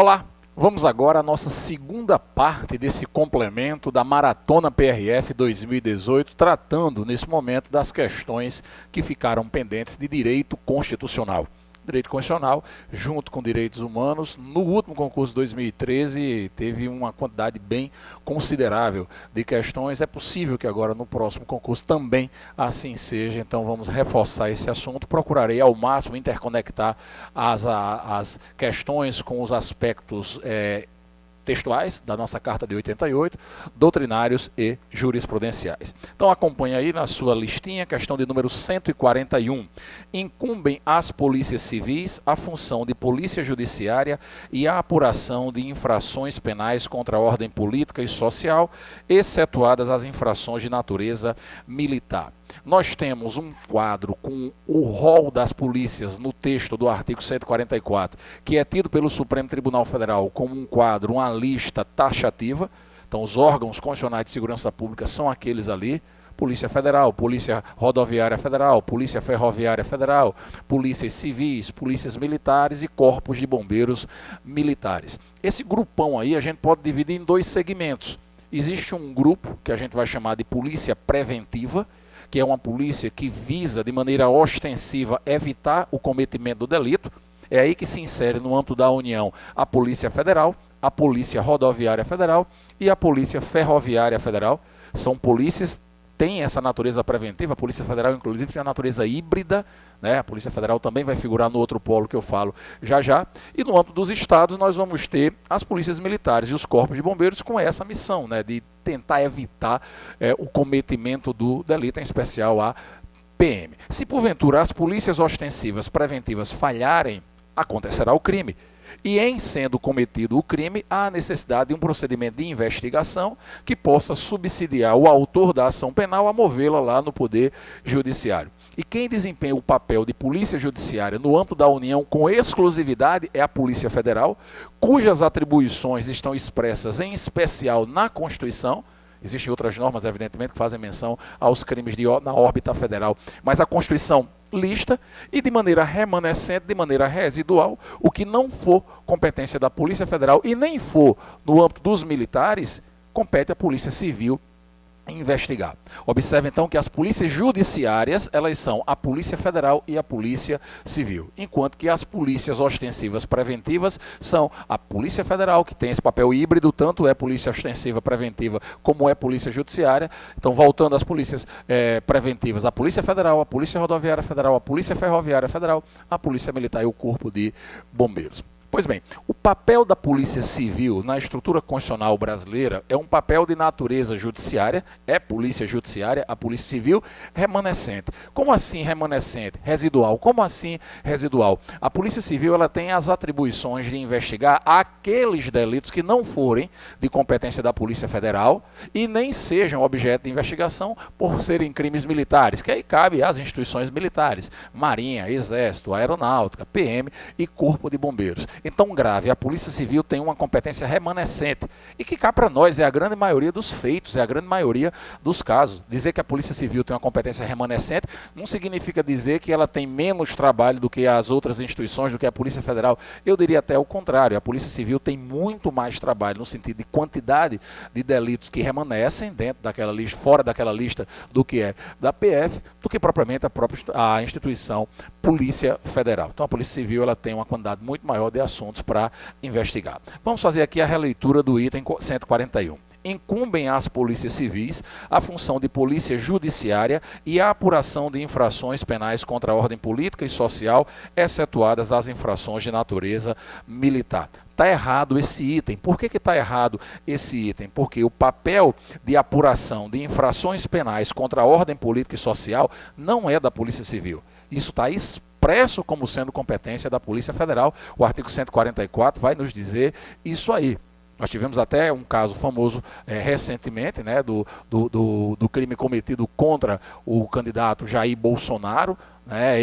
Olá, vamos agora à nossa segunda parte desse complemento da Maratona PRF 2018, tratando nesse momento das questões que ficaram pendentes de direito constitucional. Direito constitucional, junto com direitos humanos, no último concurso de 2013 teve uma quantidade bem considerável de questões. É possível que agora no próximo concurso também assim seja, então vamos reforçar esse assunto. Procurarei ao máximo interconectar as questões com os aspectos textuais da nossa Carta de 88, doutrinários e jurisprudenciais. Então acompanhe aí na sua listinha, questão de número 141. Incumbem às polícias civis a função de polícia judiciária e a apuração de infrações penais contra a ordem política e social, excetuadas as infrações de natureza militar. Nós temos um quadro com o rol das polícias no texto do artigo 144, que é tido pelo Supremo Tribunal Federal como um quadro, uma lista taxativa. Então, os órgãos constitucionais de segurança pública são aqueles ali: Polícia Federal, Polícia Rodoviária Federal, Polícia Ferroviária Federal, polícias civis, polícias militares e corpos de bombeiros militares. Esse grupão aí a gente pode dividir em dois segmentos. Existe um grupo que a gente vai chamar de polícia preventiva, que é uma polícia que visa, de maneira ostensiva, evitar o cometimento do delito. É aí que se insere no âmbito da União a Polícia Federal, a Polícia Rodoviária Federal e a Polícia Ferroviária Federal. São polícias, têm essa natureza preventiva. A Polícia Federal, inclusive, tem a natureza híbrida, né? A Polícia Federal também vai figurar no outro polo que eu falo já já. E no âmbito dos estados, nós vamos ter as polícias militares e os corpos de bombeiros com essa missão, né, de tentar evitar o cometimento do delito, em especial a PM. Se porventura as polícias ostensivas preventivas falharem, acontecerá o crime. E em sendo cometido o crime, há necessidade de um procedimento de investigação que possa subsidiar o autor da ação penal a movê-la lá no Poder Judiciário. E quem desempenha o papel de polícia judiciária no âmbito da União com exclusividade é a Polícia Federal, cujas atribuições estão expressas em especial na Constituição. Existem outras normas, evidentemente, que fazem menção aos crimes na órbita federal, mas a Constituição lista, e de maneira remanescente, de maneira residual, o que não for competência da Polícia Federal e nem for no âmbito dos militares, compete à Polícia Civil investigar. Observe então que as polícias judiciárias, elas são a Polícia Federal e a Polícia Civil, enquanto que as polícias ostensivas preventivas são a Polícia Federal, que tem esse papel híbrido, tanto é polícia ostensiva preventiva como é polícia judiciária. Então, voltando às polícias preventivas, a Polícia Federal, a Polícia Rodoviária Federal, a Polícia Ferroviária Federal, a Polícia Militar e o Corpo de Bombeiros. Pois bem, o papel da Polícia Civil na estrutura constitucional brasileira é um papel de natureza judiciária, é polícia judiciária, a Polícia Civil remanescente. Como assim remanescente? Residual. Como assim residual? A Polícia Civil ela tem as atribuições de investigar aqueles delitos que não forem de competência da Polícia Federal e nem sejam objeto de investigação por serem crimes militares, que aí cabe às instituições militares, Marinha, Exército, Aeronáutica, PM e Corpo de Bombeiros. Então, grave, a Polícia Civil tem uma competência remanescente e que cá para nós é a grande maioria dos feitos, é a grande maioria dos casos. Dizer que a Polícia Civil tem uma competência remanescente não significa dizer que ela tem menos trabalho do que as outras instituições, do que a Polícia Federal. Eu diria até o contrário, a Polícia Civil tem muito mais trabalho no sentido de quantidade de delitos que remanescem dentro daquela lista, fora daquela lista do que é da PF, do que propriamente a instituição Polícia Federal. Então a Polícia Civil ela tem uma quantidade muito maior de assuntos para investigar. Vamos fazer aqui a releitura do item 141. Incumbem às polícias civis a função de polícia judiciária e a apuração de infrações penais contra a ordem política e social, excetuadas as infrações de natureza militar. Está errado esse item. Por que está errado esse item? Porque o papel de apuração de infrações penais contra a ordem política e social não é da Polícia Civil. Isso está expresso como sendo competência da Polícia Federal. O artigo 144 vai nos dizer isso aí. Nós tivemos até um caso famoso recentemente, né, do crime cometido contra o candidato Jair Bolsonaro,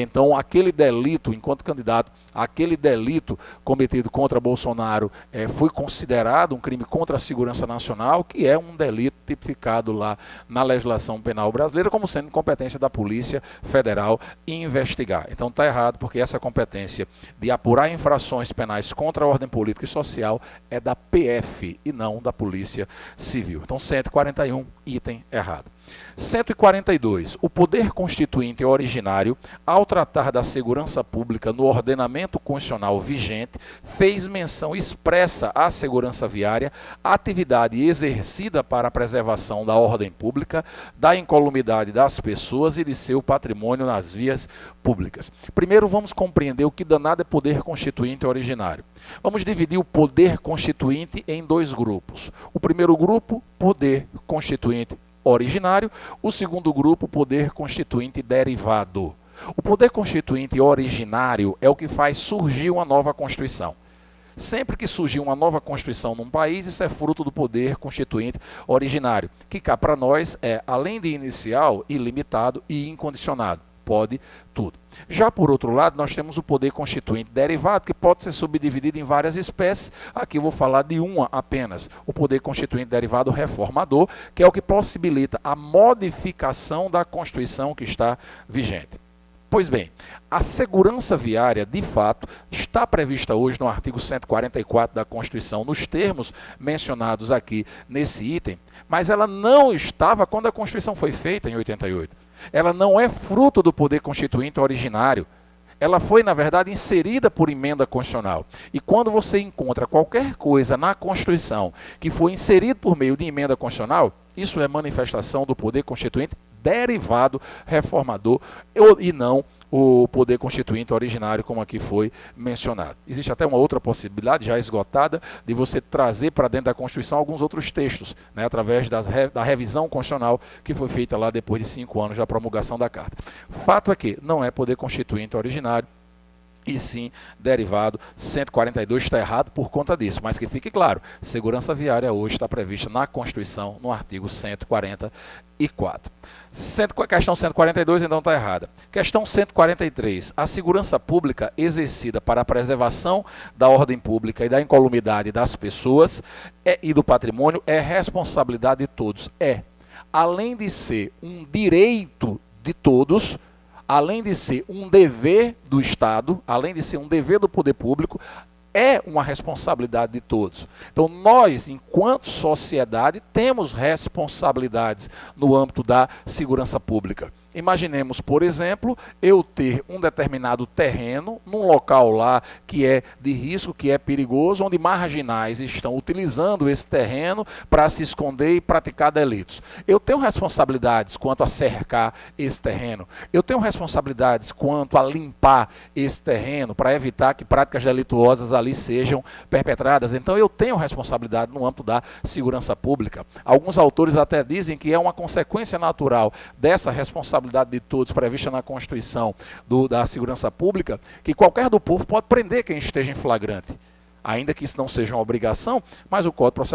Então, aquele delito, enquanto candidato, aquele delito cometido contra Bolsonaro foi considerado um crime contra a segurança nacional, que é um delito tipificado lá na legislação penal brasileira como sendo competência da Polícia Federal investigar. Então está errado, porque essa competência de apurar infrações penais contra a ordem política e social é da PF e não da Polícia Civil. Então 141, item errado. 142. O poder constituinte originário, ao tratar da segurança pública no ordenamento constitucional vigente, fez menção expressa à segurança viária, atividade exercida para a preservação da ordem pública, da incolumidade das pessoas e de seu patrimônio nas vias públicas. Primeiro vamos compreender o que danado é poder constituinte originário. Vamos dividir o poder constituinte em dois grupos. O primeiro grupo, poder constituinte originário, o segundo grupo, poder constituinte derivado. O poder constituinte originário é o que faz surgir uma nova Constituição. Sempre que surgir uma nova Constituição num país, isso é fruto do poder constituinte originário, que cá para nós é, além de inicial, ilimitado e incondicionado. Pode tudo. Já por outro lado, nós temos o poder constituinte derivado, que pode ser subdividido em várias espécies. Aqui eu vou falar de uma apenas, o poder constituinte derivado reformador, que é o que possibilita a modificação da Constituição que está vigente. Pois bem, a segurança viária, de fato, está prevista hoje no artigo 144 da Constituição, nos termos mencionados aqui nesse item, mas ela não estava quando a Constituição foi feita em 88. Ela não é fruto do poder constituinte originário. Ela foi, na verdade, inserida por emenda constitucional. E quando você encontra qualquer coisa na Constituição que foi inserido por meio de emenda constitucional, isso é manifestação do poder constituinte derivado reformador e não o poder constituinte originário, como aqui foi mencionado. Existe até uma outra possibilidade, já esgotada, de você trazer para dentro da Constituição alguns outros textos, através da revisão constitucional que foi feita lá depois de 5 anos da promulgação da Carta. Fato é que não é poder constituinte originário, e sim derivado. 142 está errado por conta disso, mas que fique claro, segurança viária hoje está prevista na Constituição, no artigo 144. Questão 142, então está errada. Questão 143. A segurança pública exercida para a preservação da ordem pública e da incolumidade das pessoas e do patrimônio é responsabilidade de todos. Além de ser um direito de todos, além de ser um dever do Estado, além de ser um dever do poder público, é uma responsabilidade de todos. Então, nós, enquanto sociedade, temos responsabilidades no âmbito da segurança pública. Imaginemos, por exemplo, eu ter um determinado terreno num local lá que é de risco, que é perigoso, onde marginais estão utilizando esse terreno para se esconder e praticar delitos. Eu tenho responsabilidades quanto a cercar esse terreno. Eu tenho responsabilidades quanto a limpar esse terreno para evitar que práticas delituosas ali sejam perpetradas. Então eu tenho responsabilidade no âmbito da segurança pública. Alguns autores até dizem que é uma consequência natural dessa responsabilidade de todos prevista na Constituição da segurança pública, que qualquer do povo pode prender quem esteja em flagrante. Ainda que isso não seja uma obrigação, mas o Código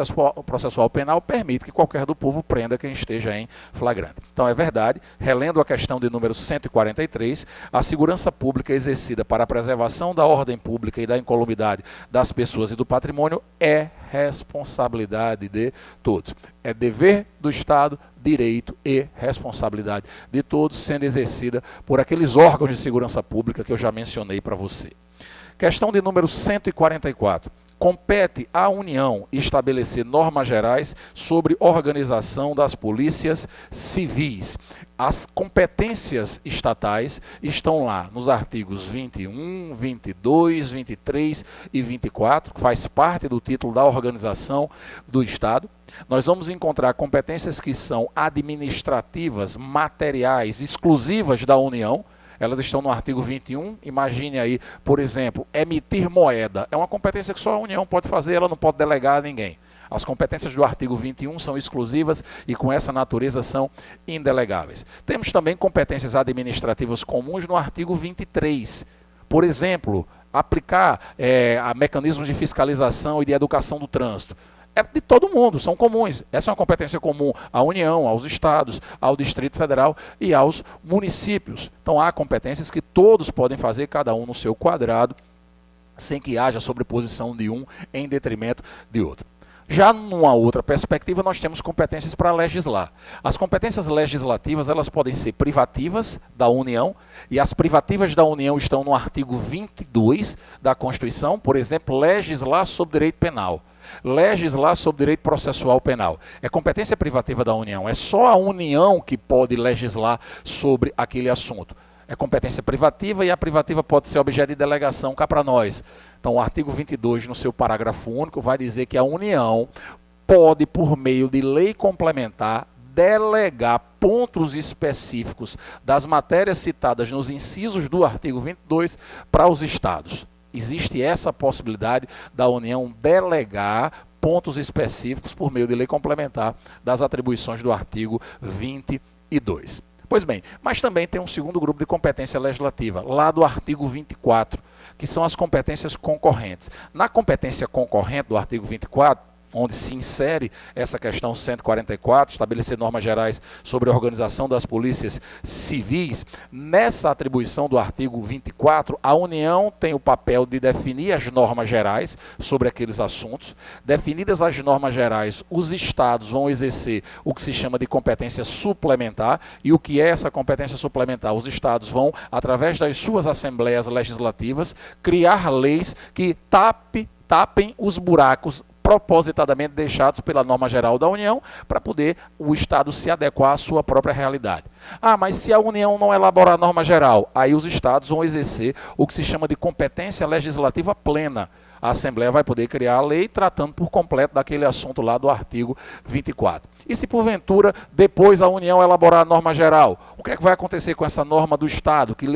Processual Penal permite que qualquer do povo prenda quem esteja em flagrante. Então é verdade, relendo a questão de número 143, a segurança pública exercida para a preservação da ordem pública e da incolumidade das pessoas e do patrimônio é responsabilidade de todos. É dever do Estado, direito e responsabilidade de todos, sendo exercida por aqueles órgãos de segurança pública que eu já mencionei para você. Questão de número 144. Compete à União estabelecer normas gerais sobre organização das polícias civis. As competências estatais estão lá nos artigos 21, 22, 23 e 24, que faz parte do título da organização do Estado. Nós vamos encontrar competências que são administrativas, materiais, exclusivas da União. Elas estão no artigo 21, imagine aí, por exemplo, emitir moeda. É uma competência que só a União pode fazer, ela não pode delegar a ninguém. As competências do artigo 21 são exclusivas e com essa natureza são indelegáveis. Temos também competências administrativas comuns no artigo 23. Por exemplo, aplicar a mecanismos de fiscalização e de educação do trânsito. é de todo mundo, são comuns. Essa é uma competência comum à União, aos estados, ao Distrito Federal e aos municípios. Então há competências que todos podem fazer, cada um no seu quadrado, sem que haja sobreposição de um em detrimento de outro. Já numa outra perspectiva, nós temos competências para legislar. As competências legislativas, elas podem ser privativas da União, e as privativas da União estão no artigo 22 da Constituição, por exemplo, legislar sobre direito penal. Legislar sobre direito processual penal. É competência privativa da União, é só a União que pode legislar sobre aquele assunto. É competência privativa e a privativa pode ser objeto de delegação cá para nós. Então, o artigo 22, no seu parágrafo único, vai dizer que a União pode, por meio de lei complementar, delegar pontos específicos das matérias citadas nos incisos do artigo 22 para os estados. Existe essa possibilidade da União delegar pontos específicos por meio de lei complementar das atribuições do artigo 22. Pois bem, mas também tem um segundo grupo de competência legislativa, lá do artigo 24, que são as competências concorrentes. Na competência concorrente do artigo 24, onde se insere essa questão 144, estabelecer normas gerais sobre a organização das polícias civis, nessa atribuição do artigo 24, a União tem o papel de definir as normas gerais sobre aqueles assuntos. Definidas as normas gerais, os estados vão exercer o que se chama de competência suplementar. E o que é essa competência suplementar? Os estados vão, através das suas assembleias legislativas, criar leis que tapem os buracos propositadamente deixados pela norma geral da União, para poder o Estado se adequar à sua própria realidade. Ah, mas se a União não elaborar a norma geral, aí os Estados vão exercer o que se chama de competência legislativa plena. A Assembleia vai poder criar a lei tratando por completo daquele assunto lá do artigo 24. E se porventura depois a União elaborar a norma geral, o que é que vai acontecer com essa norma do Estado que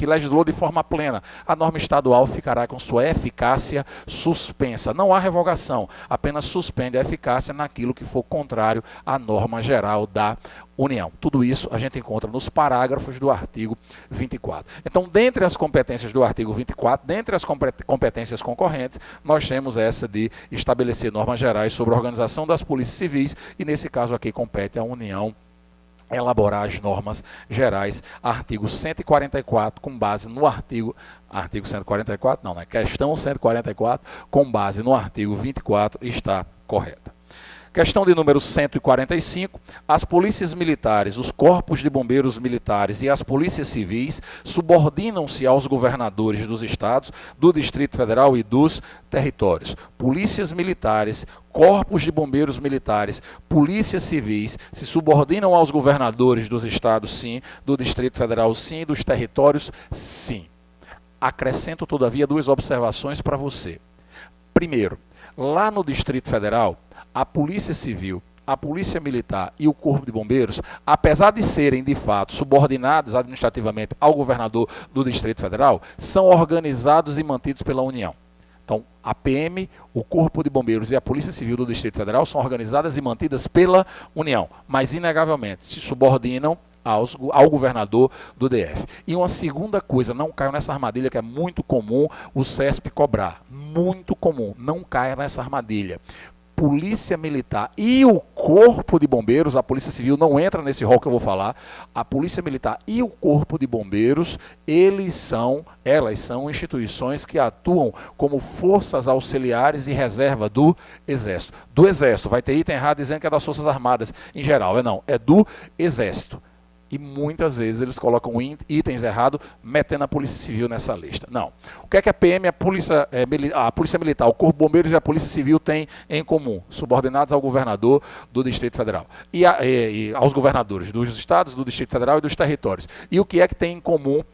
legislou de forma plena? A norma estadual ficará com sua eficácia suspensa. Não há revogação, apenas suspende a eficácia naquilo que for contrário à norma geral da União. Tudo isso a gente encontra nos parágrafos do artigo 24. Então, dentre as competências do artigo 24, dentre as competências concorrentes, nós temos essa de estabelecer normas gerais sobre a organização das polícias civis, e nesse caso aqui compete à União elaborar as normas gerais, artigo 144, com base no artigo 144, não, né? Questão 144, com base no artigo 24, está correta. Questão de número 145, as polícias militares, os corpos de bombeiros militares e as polícias civis subordinam-se aos governadores dos estados, do Distrito Federal e dos territórios. Polícias militares, corpos de bombeiros militares, polícias civis se subordinam aos governadores dos estados, sim, do Distrito Federal, sim, dos territórios, sim. Acrescento, todavia, duas observações para você. Primeiro, lá no Distrito Federal, a Polícia Civil, a Polícia Militar e o Corpo de Bombeiros, apesar de serem, de fato, subordinados administrativamente ao governador do Distrito Federal, são organizados e mantidos pela União. Então, a PM, o Corpo de Bombeiros e a Polícia Civil do Distrito Federal são organizadas e mantidas pela União, mas, inegavelmente, se subordinam ao governador do DF. E uma segunda coisa, não caia nessa armadilha que é muito comum o CESP cobrar. Muito comum, não caia nessa armadilha. Polícia Militar e o Corpo de Bombeiros, a Polícia Civil não entra nesse rol que eu vou falar, a Polícia Militar e o Corpo de Bombeiros, elas são instituições que atuam como forças auxiliares e reserva do Exército. Do Exército, vai ter item errado dizendo que é das Forças Armadas em geral, não, é do Exército. E muitas vezes eles colocam itens errados, metendo a Polícia Civil nessa lista. Não. O que é que a PM, a Polícia Militar, o Corpo de Bombeiros e a Polícia Civil têm em comum? Subordinados ao governador do Distrito Federal. E aos governadores dos estados, do Distrito Federal e dos territórios. E o que é que tem em comum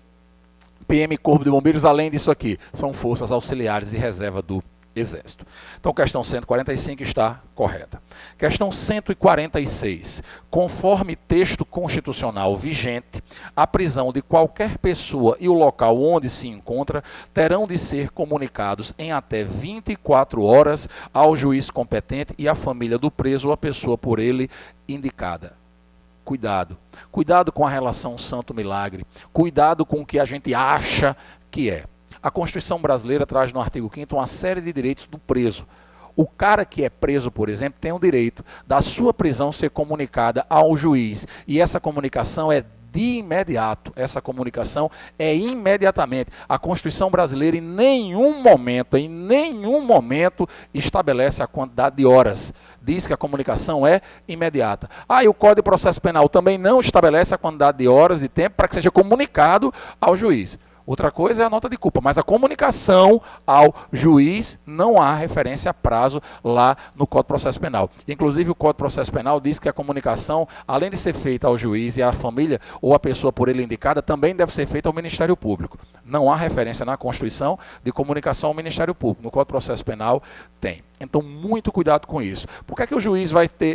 PM e Corpo de Bombeiros, além disso aqui? São forças auxiliares e reserva do Exército. Então, questão 145 está correta. Questão 146. Conforme texto constitucional vigente, a prisão de qualquer pessoa e o local onde se encontra terão de ser comunicados em até 24 horas ao juiz competente e à família do preso ou à pessoa por ele indicada. Cuidado. Cuidado com a relação santo-milagre. Cuidado com o que a gente acha que é. A Constituição brasileira traz no artigo 5º uma série de direitos do preso. O cara que é preso, por exemplo, tem o direito da sua prisão ser comunicada ao juiz. E essa comunicação é de imediato. Essa comunicação é imediatamente. A Constituição brasileira em nenhum momento estabelece a quantidade de horas. Diz que a comunicação é imediata. E o Código de Processo Penal também não estabelece a quantidade de horas de tempo para que seja comunicado ao juiz. Outra coisa é a nota de culpa, mas a comunicação ao juiz não há referência a prazo lá no Código de Processo Penal. Inclusive o Código de Processo Penal diz que a comunicação, além de ser feita ao juiz e à família ou à pessoa por ele indicada, também deve ser feita ao Ministério Público. Não há referência na Constituição de comunicação ao Ministério Público. No Código de Processo Penal tem. Então, muito cuidado com isso. Por que o juiz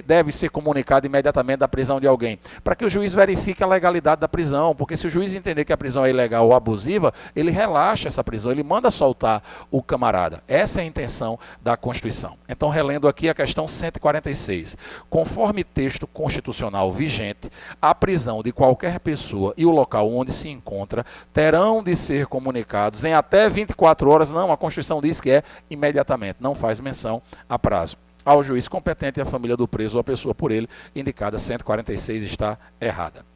deve ser comunicado imediatamente da prisão de alguém? Para que o juiz verifique a legalidade da prisão, porque se o juiz entender que a prisão é ilegal ou abusiva, ele relaxa essa prisão, ele manda soltar o camarada. Essa é a intenção da Constituição. Então, relendo aqui a questão 146. Conforme texto constitucional vigente, a prisão de qualquer pessoa e o local onde se encontra terão de ser comunicados em até 24 horas. Não, a Constituição diz que é imediatamente, não faz menção a prazo. Ao juiz competente e à família do preso ou a pessoa por ele indicada. 146 está errada.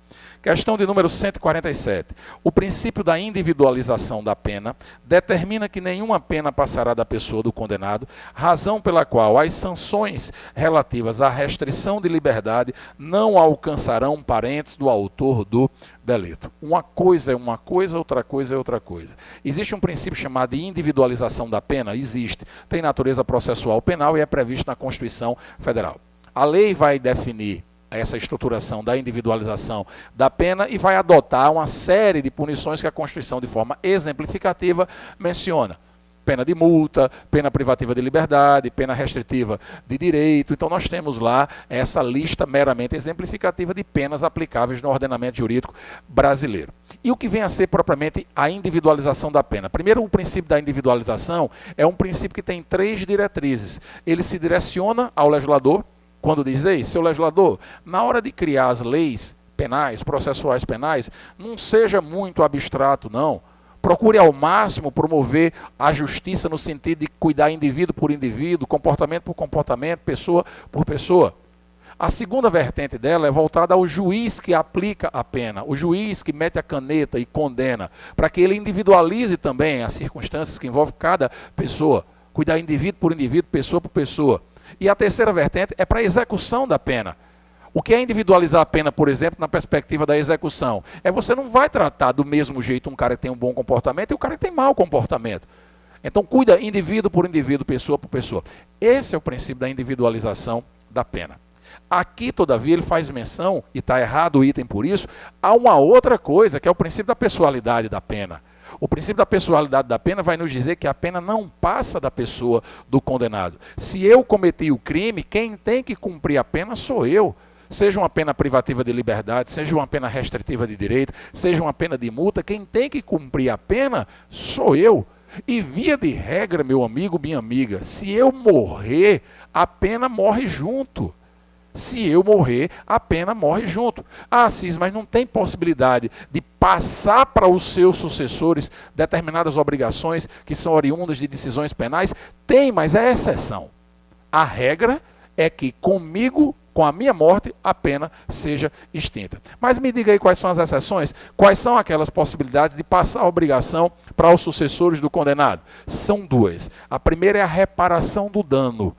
Questão de número 147. O princípio da individualização da pena determina que nenhuma pena passará da pessoa do condenado, razão pela qual as sanções relativas à restrição de liberdade não alcançarão parentes do autor do delito. Uma coisa é uma coisa, outra coisa é outra coisa. Existe um princípio chamado de individualização da pena? Existe. Tem natureza processual penal e é previsto na Constituição Federal. A lei vai definir essa estruturação da individualização da pena e vai adotar uma série de punições que a Constituição, de forma exemplificativa, menciona. Pena de multa, pena privativa de liberdade, pena restritiva de direito. Então nós temos lá essa lista meramente exemplificativa de penas aplicáveis no ordenamento jurídico brasileiro. E o que vem a ser propriamente a individualização da pena? Primeiro, o princípio da individualização é um princípio que tem 3 diretrizes. Ele se direciona ao legislador, quando diz: ei, seu legislador, na hora de criar as leis penais, processuais penais, não seja muito abstrato, não. Procure ao máximo promover a justiça no sentido de cuidar indivíduo por indivíduo, comportamento por comportamento, pessoa por pessoa. A segunda vertente dela é voltada ao juiz que aplica a pena, o juiz que mete a caneta e condena, para que ele individualize também as circunstâncias que envolvem cada pessoa, cuidar indivíduo por indivíduo, pessoa por pessoa. E a terceira vertente é para a execução da pena. O que é individualizar a pena, por exemplo, na perspectiva da execução? Você não vai tratar do mesmo jeito um cara que tem um bom comportamento e o cara que tem mau comportamento. Então, cuida indivíduo por indivíduo, pessoa por pessoa. Esse é o princípio da individualização da pena. Aqui, todavia, ele faz menção, e está errado o item por isso, a uma outra coisa, que é o princípio da pessoalidade da pena. O princípio da pessoalidade da pena vai nos dizer que a pena não passa da pessoa do condenado. Se eu cometi o crime, quem tem que cumprir a pena sou eu. Seja uma pena privativa de liberdade, seja uma pena restritiva de direito, seja uma pena de multa, quem tem que cumprir a pena sou eu. E via de regra, meu amigo, minha amiga, se eu morrer, a pena morre junto. Se eu morrer, a pena morre junto. Assis, mas não tem possibilidade de passar para os seus sucessores determinadas obrigações que são oriundas de decisões penais? Tem, mas é exceção. A regra é que comigo, com a minha morte, a pena seja extinta. Mas me diga aí quais são as exceções, quais são aquelas possibilidades de passar a obrigação para os sucessores do condenado? São 2. A primeira é a reparação do dano.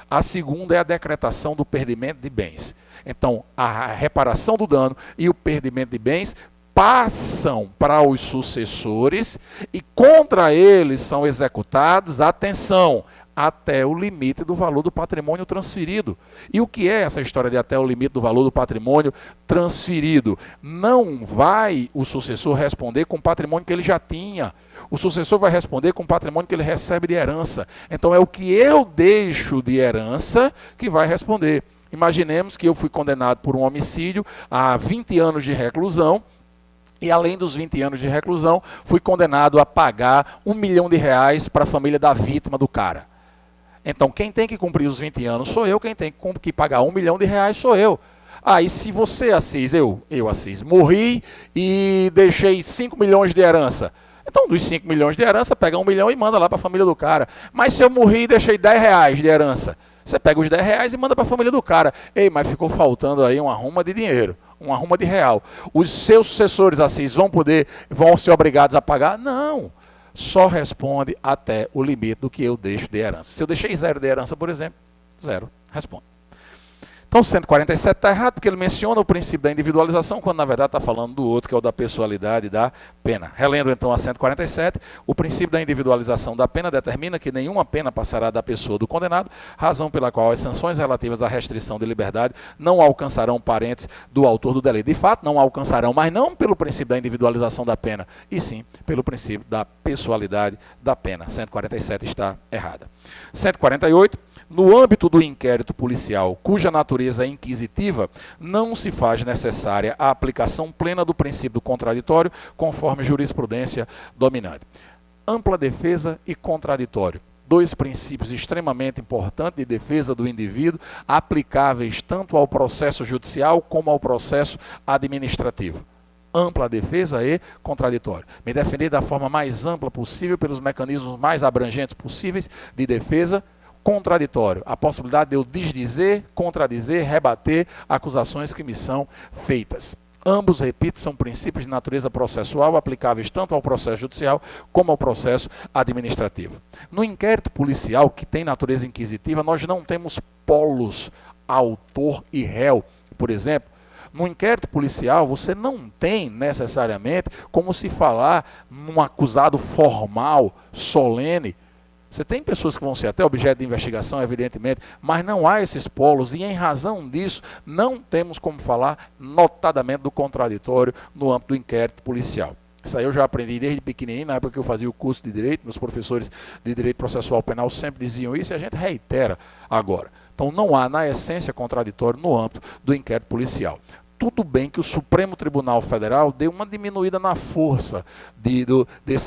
A segunda é a decretação do perdimento de bens. Então, a reparação do dano e o perdimento de bens passam para os sucessores e contra eles são executados, atenção, até o limite do valor do patrimônio transferido. E o que é essa história de até o limite do valor do patrimônio transferido? Não vai o sucessor responder com o patrimônio que ele já tinha. O sucessor vai responder com o patrimônio que ele recebe de herança. Então é o que eu deixo de herança que vai responder. Imaginemos que eu fui condenado por um homicídio a 20 anos de reclusão, e além dos 20 anos de reclusão, fui condenado a pagar R$1 milhão para a família da vítima do cara. Então quem tem que cumprir os 20 anos sou eu, quem tem que pagar R$1 milhão sou eu. Aí se você, Assis, eu Assis, morri e deixei 5 milhões de herança, Então, dos 5 milhões de herança, pega 1 milhão e manda lá para a família do cara. Mas se eu morri e deixei 10 reais de herança, você pega os 10 reais e manda para a família do cara. Ei, mas ficou faltando aí uma arruma de dinheiro, uma arruma de real. Os seus sucessores, assim, vão ser obrigados a pagar? Não. Só responde até o limite do que eu deixo de herança. Se eu deixei 0 de herança, por exemplo, 0, responde. Então, o 147 está errado, porque ele menciona o princípio da individualização, quando na verdade está falando do outro, que é o da pessoalidade da pena. Relendo então a 147, o princípio da individualização da pena determina que nenhuma pena passará da pessoa do condenado, razão pela qual as sanções relativas à restrição de liberdade não alcançarão parentes do autor do delito. De fato, não alcançarão, mas não pelo princípio da individualização da pena, e sim pelo princípio da pessoalidade da pena. 147 está errada. 148. No âmbito do inquérito policial, cuja natureza é inquisitiva, não se faz necessária a aplicação plena do princípio do contraditório, conforme jurisprudência dominante. Ampla defesa e contraditório. 2 princípios extremamente importantes de defesa do indivíduo, aplicáveis tanto ao processo judicial como ao processo administrativo. Ampla defesa e contraditório. Me defender da forma mais ampla possível, pelos mecanismos mais abrangentes possíveis de defesa. Contraditório, a possibilidade de eu desdizer, contradizer, rebater acusações que me são feitas. Ambos, repito, são princípios de natureza processual aplicáveis tanto ao processo judicial como ao processo administrativo. No inquérito policial, que tem natureza inquisitiva, nós não temos polos autor e réu. Por exemplo, no inquérito policial, você não tem necessariamente como se falar num acusado formal, solene. Você tem pessoas que vão ser até objeto de investigação, evidentemente, mas não há esses polos e, em razão disso, não temos como falar notadamente do contraditório no âmbito do inquérito policial. Isso aí eu já aprendi desde pequenininho, na época que eu fazia o curso de Direito, meus professores de Direito Processual Penal sempre diziam isso e a gente reitera agora. Então não há, na essência, contraditório no âmbito do inquérito policial. Tudo bem que o Supremo Tribunal Federal deu uma diminuída na força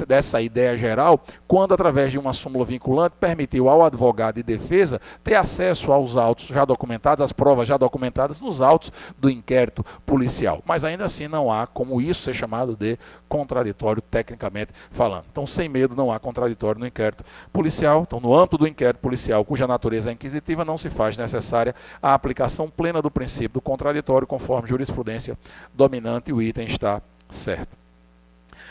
dessa ideia geral, quando, através de uma súmula vinculante, permitiu ao advogado de defesa ter acesso aos autos já documentados, às provas já documentadas nos autos do inquérito policial. Mas ainda assim não há como isso ser chamado de contraditório, tecnicamente falando. Então, sem medo, não há contraditório no inquérito policial. Então, no âmbito do inquérito policial, cuja natureza é inquisitiva, não se faz necessária a aplicação plena do princípio do contraditório, conforme jurisprudência dominante, o item está certo.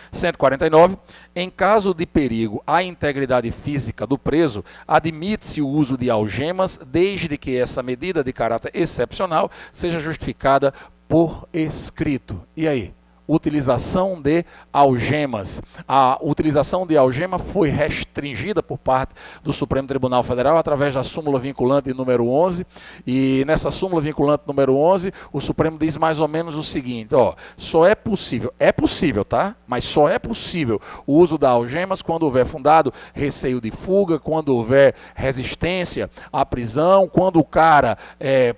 149. Em caso de perigo à integridade física do preso, admite-se o uso de algemas, desde que essa medida de caráter excepcional seja justificada por escrito. E aí? Utilização de algemas. A utilização de algema foi restringida por parte do Supremo Tribunal Federal através da súmula vinculante número 11, e nessa súmula vinculante número 11, o Supremo diz mais ou menos o seguinte, ó, só é possível, tá? Mas só é possível o uso das algemas quando houver fundado receio de fuga, quando houver resistência à prisão, quando o cara,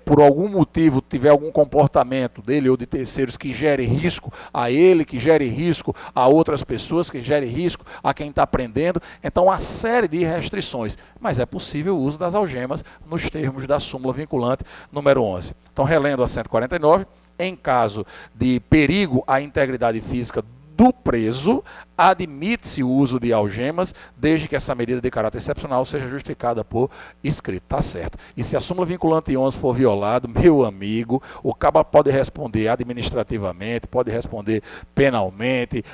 por algum motivo, tiver algum comportamento dele ou de terceiros que gere risco a ele, que gere risco a outras pessoas, que gere risco a quem está prendendo. Então, há série de restrições, mas é possível o uso das algemas nos termos da súmula vinculante número 11. Então, relendo a 149, em caso de perigo à integridade física do preso, admite-se o uso de algemas, desde que essa medida de caráter excepcional seja justificada por escrito. Está certo. E se a súmula vinculante 11 for violado, meu amigo, o caba pode responder administrativamente, pode responder penalmente,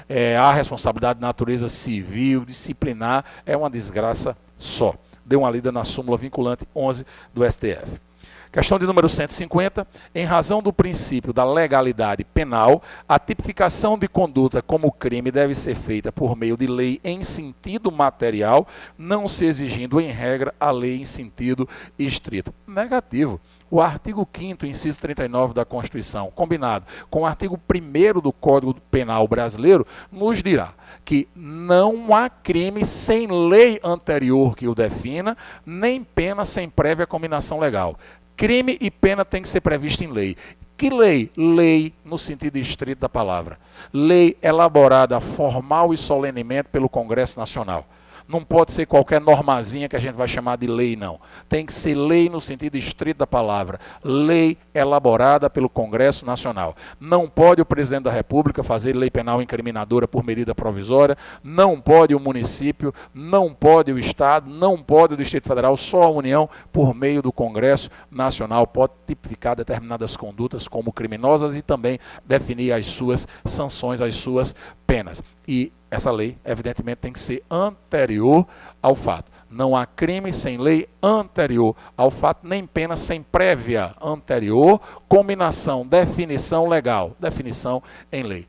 há responsabilidade de natureza civil, disciplinar, é uma desgraça só. Dê uma lida na súmula vinculante 11 do STF. Questão de número 150. Em razão do princípio da legalidade penal, a tipificação de conduta como crime deve ser feita por meio de lei em sentido material, não se exigindo, em regra, a lei em sentido estrito. Negativo. O artigo 5º, inciso 39 da Constituição, combinado com o artigo 1º do Código Penal brasileiro, nos dirá que não há crime sem lei anterior que o defina, nem pena sem prévia combinação legal. Crime e pena tem que ser previsto em lei. Que lei? Lei no sentido estrito da palavra. Lei elaborada formal e solenemente pelo Congresso Nacional. Não pode ser qualquer normazinha que a gente vai chamar de lei, não. Tem que ser lei no sentido estrito da palavra. Lei elaborada pelo Congresso Nacional. Não pode o presidente da República fazer lei penal incriminadora por medida provisória, não pode o município, não pode o Estado, não pode o Distrito Federal, só a União, por meio do Congresso Nacional, pode tipificar determinadas condutas como criminosas e também definir as suas sanções, as suas penas. E essa lei, evidentemente, tem que ser anterior ao fato. Não há crime sem lei anterior ao fato, nem pena sem prévia anterior, combinação, definição legal, definição em lei.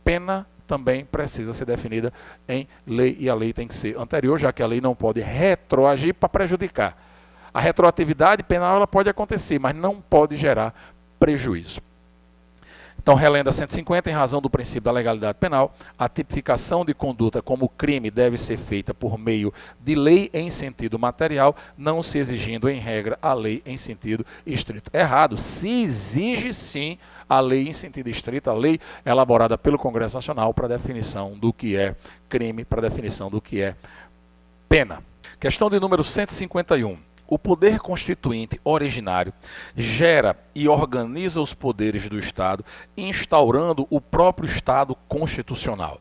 Pena também precisa ser definida em lei e a lei tem que ser anterior, já que a lei não pode retroagir para prejudicar. A retroatividade penal ela pode acontecer, mas não pode gerar prejuízo. Então, relenda 150, em razão do princípio da legalidade penal, a tipificação de conduta como crime deve ser feita por meio de lei em sentido material, não se exigindo, em regra, a lei em sentido estrito. Errado, se exige sim a lei em sentido estrito, a lei elaborada pelo Congresso Nacional para definição do que é crime, para definição do que é pena. Questão de número 151. O poder constituinte originário gera e organiza os poderes do Estado, instaurando o próprio Estado constitucional.